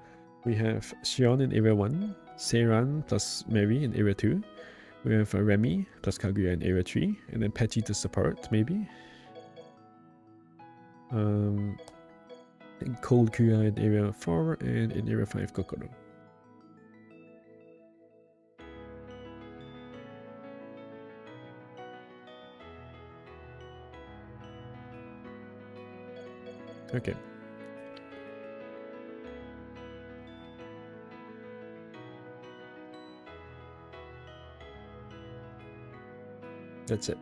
we have Shion in Area 1, Seiran plus Mary in Area 2. We have Remy plus Kaguya in Area 3, and then Patchy to support, maybe. And Cold Kuya in Area 4, and in Area 5, Kokoro. Okay. That's it.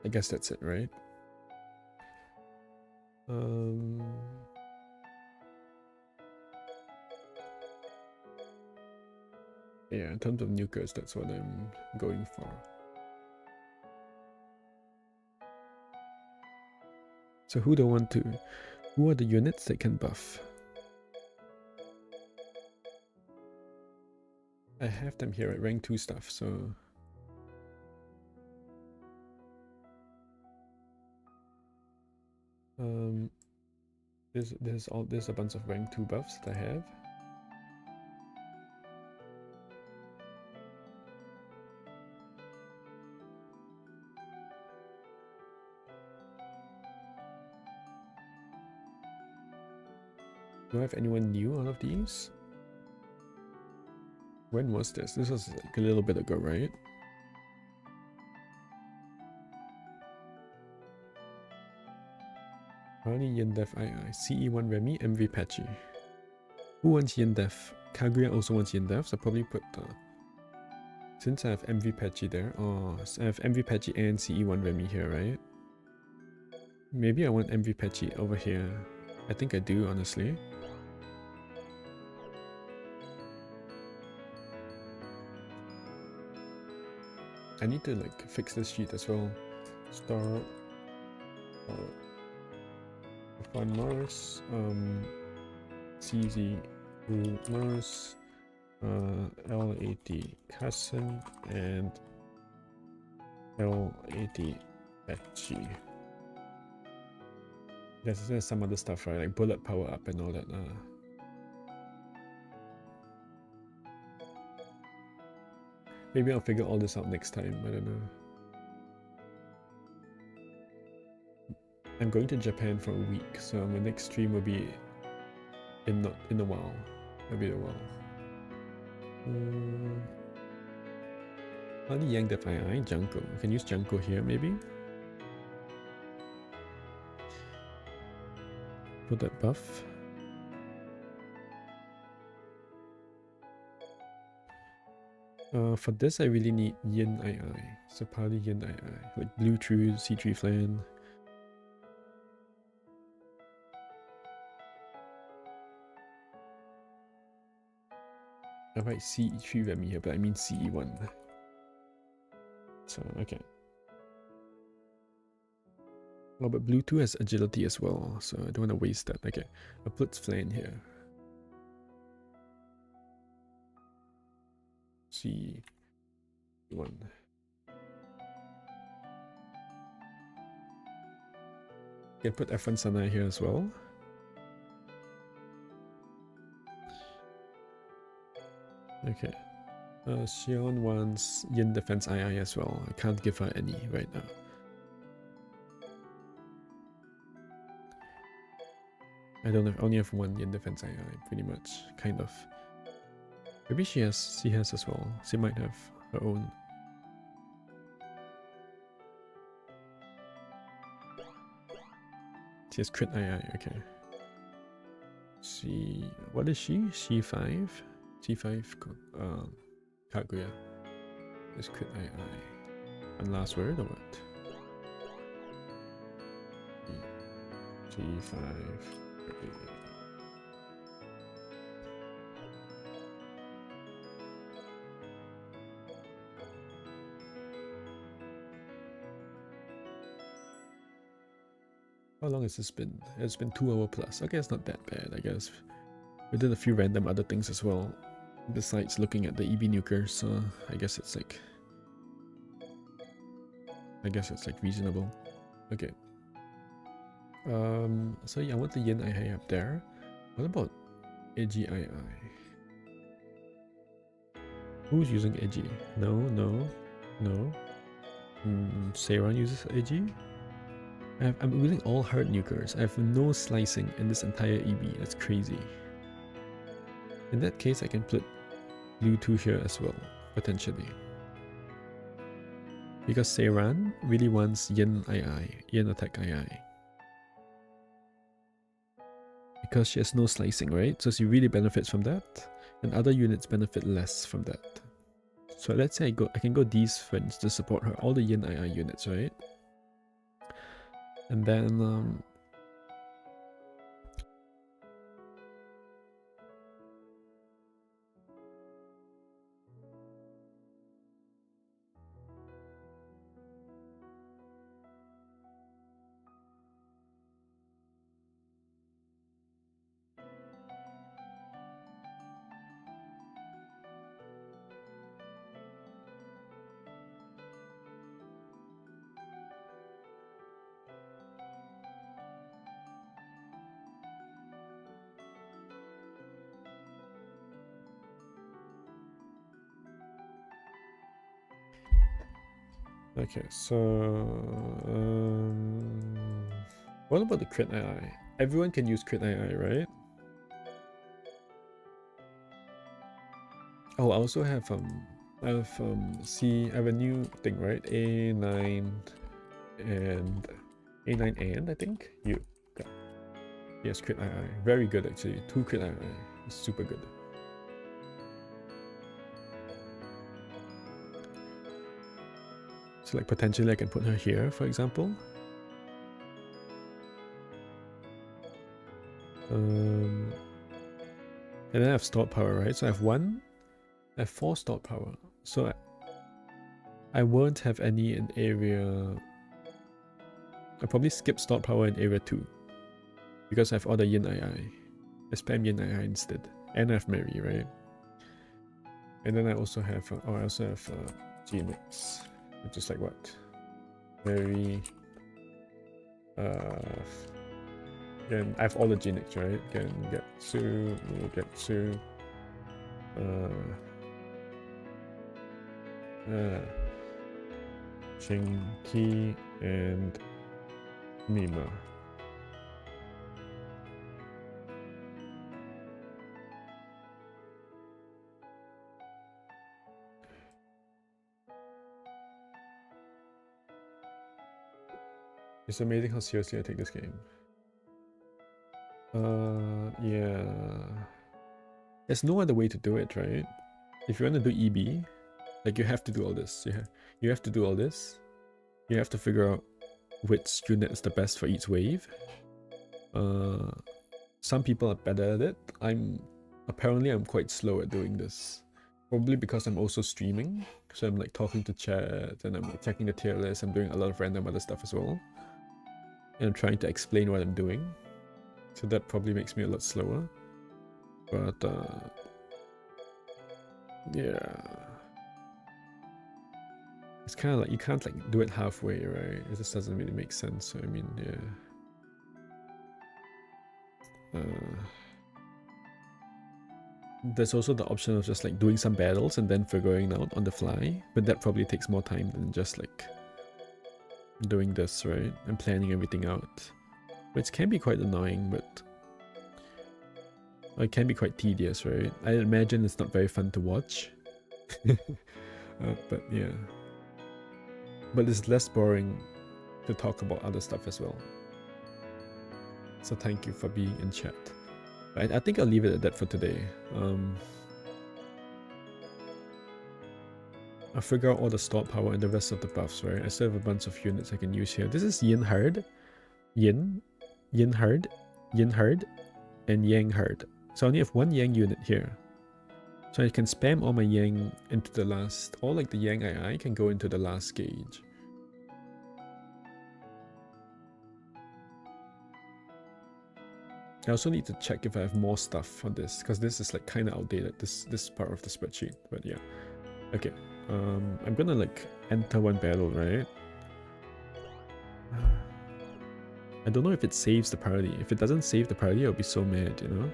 I guess that's it, right? Yeah, in terms of nukers, that's what I'm going for. So who are the units that can buff? I have them here at rank 2 stuff, so there's a bunch of rank 2 buffs that I have. Do I have anyone new out of these? When was this? This was like a little bit ago, right? Harley, Yendef, II, CE1 Remy, MV Patchy. Who wants Yendef? Kaguya also wants Yendef, so probably put since I have MV Patchy there, so I have MV Patchy and CE1 Remy here, right? Maybe I want MV Patchy over here. I think I do, honestly. I need to like fix this sheet as well. Start find Mars, CZ Mars, L80 Cousin, and L80 Patchy. There's some other stuff, right? Like bullet power up and all that. Maybe I'll figure all this out next time. I don't know. I'm going to Japan for a week, so my next stream will be in a while. Maybe a while. Only Yang Def II, Junko. I can use Junko here, maybe. Put that buff. For this, I really need Yin II. So probably Yin II. Like Blue True, C3 Flan. I write CE3 Remy here, but I mean CE1. So, okay. Oh, but Blue 2 has agility as well, so I don't want to waste that. Okay, I'll put Flan here. C1. Can put F1 Sanai here as well. Okay. Xion wants Yin Defense II as well. I can't give her any right now. I only have one Yin Defense II, pretty much, kind of. Maybe she has as well. She might have her own. She has crit II, okay. What is she? C5? C5, Kaguya. Is crit II. And last word or what? G5. How long has this been? It's been 2 hours plus. Okay, it's not that bad, I guess. We did a few random other things as well, besides looking at the EB nukers, so I guess it's like reasonable. Okay. So yeah, I want the Yin II up there. What about AGII? Who's using AG? No. Seiran uses AG? I'm using all hard nukers. I have no slicing in this entire EB. That's crazy. In that case, I can put Blue 2 here as well, potentially. Because Seiran really wants Yin Attack II. Because she has no slicing, right? So she really benefits from that, and other units benefit less from that. So let's say I can go these friends to support her, all the Yin II units, right? And then Okay, so what about the crit AI? Everyone can use crit AI, right? Oh, I also have I have a new thing, right? A9 and I think you got. Yes, crit AI, very good actually. 2 crit AI, super good. So like potentially I can put her here, for example. And then I have stored power, right? So I have 4 stored power. So I won't have any in area. I'll probably skip stored power in area 2. Because I have all the yin AI. I spam yin AI instead. And I have Mary, right? And then I also have G-Mix. Which is like what? Mary. Again, I have all the G-Mix, right? Again, Getsu, Shinki, and Mima. It's amazing how seriously I take this game. Yeah. There's no other way to do it, right? If you want to do EB, like you have to do all this. You have to do all this. You have to figure out which unit is the best for each wave. Some people are better at it. Apparently I'm quite slow at doing this. Probably because I'm also streaming. So I'm like talking to chat and I'm like checking the tier list. I'm doing a lot of random other stuff as well. And I'm trying to explain what I'm doing. So that probably makes me a lot slower. But yeah. It's kind of like you can't like do it halfway, right? It just doesn't really make sense. So I mean, yeah. There's also the option of just like doing some battles and then figuring out on the fly, but that probably takes more time than just like doing this, right? And planning everything out, which can be quite annoying, but it can be quite tedious, right? I imagine it's not very fun to watch. But yeah. But it's less boring to talk about other stuff as well. So thank you for being in chat. Right, I think I'll leave it at that for today. I'll figure out all the stored power and the rest of the buffs, right? I still have a bunch of units I can use here. This is Yin Hard, Yin Hard, and Yang Hard. So I only have one Yang unit here. So I can spam all my Yang into the last, all like the Yang II can go into the last gauge. I also need to check if I have more stuff on this, because this is like kind of outdated, this part of the spreadsheet, but yeah. Okay, I'm gonna like enter one battle, right? I don't know if it saves the party. If it doesn't save the party, I'll be so mad, you know?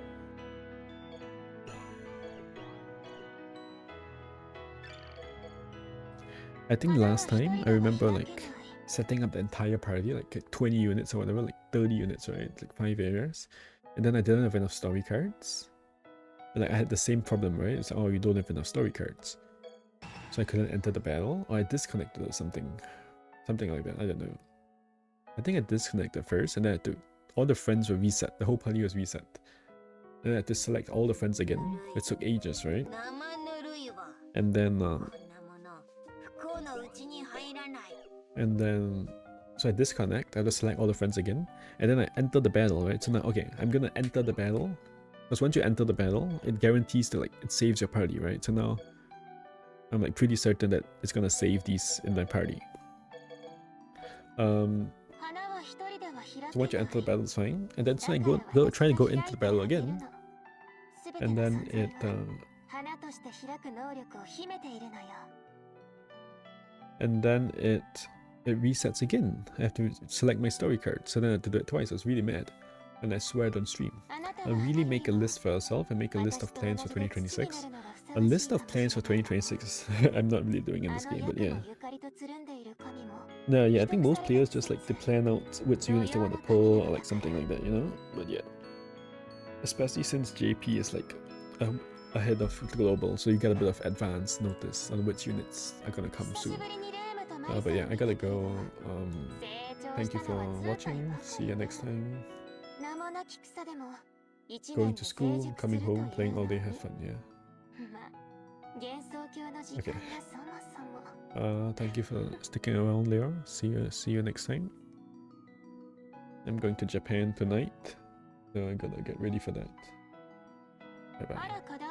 I think last time, I remember like setting up the entire party, like 20 units or whatever, like 30 units, right? Like 5 areas. And then I didn't have enough story cards. Like I had the same problem, right? It's like, oh, you don't have enough story cards. So I couldn't enter the battle, or I disconnected or something. Something like that, I don't know. I think I disconnected first, and then I had to, all the friends were reset. The whole party was reset. Then I had to select all the friends again. It took ages, right? And then, so I disconnect, I have to select all the friends again, and then I enter the battle, right? So now, okay, I'm gonna enter the battle, because once you enter the battle, it guarantees that like, it saves your party, right? So now, I'm like pretty certain that it's gonna save these in my party. So once you enter the battle, it's fine, and then so I go try to go into the battle again, and then it resets again. I have to select my story card, so then I have to do it twice. I was really mad, and I swear it on stream. I'll really make a list for yourself and make a list of plans for 2026. A list of plans for 2026 I'm not really doing in this game, but yeah. No, yeah, I think most players just like to plan out which units they want to pull or like something like that, you know? But yeah. Especially since JP is like ahead of global, so you get a bit of advance notice on which units are gonna come soon. But yeah, I gotta go. Thank you for watching. See you next time. Going to school, coming home, playing all day, have fun, yeah. Okay. Thank you for sticking around, Leo. See you next time. I'm going to Japan tonight, so I gotta get ready for that. Bye bye.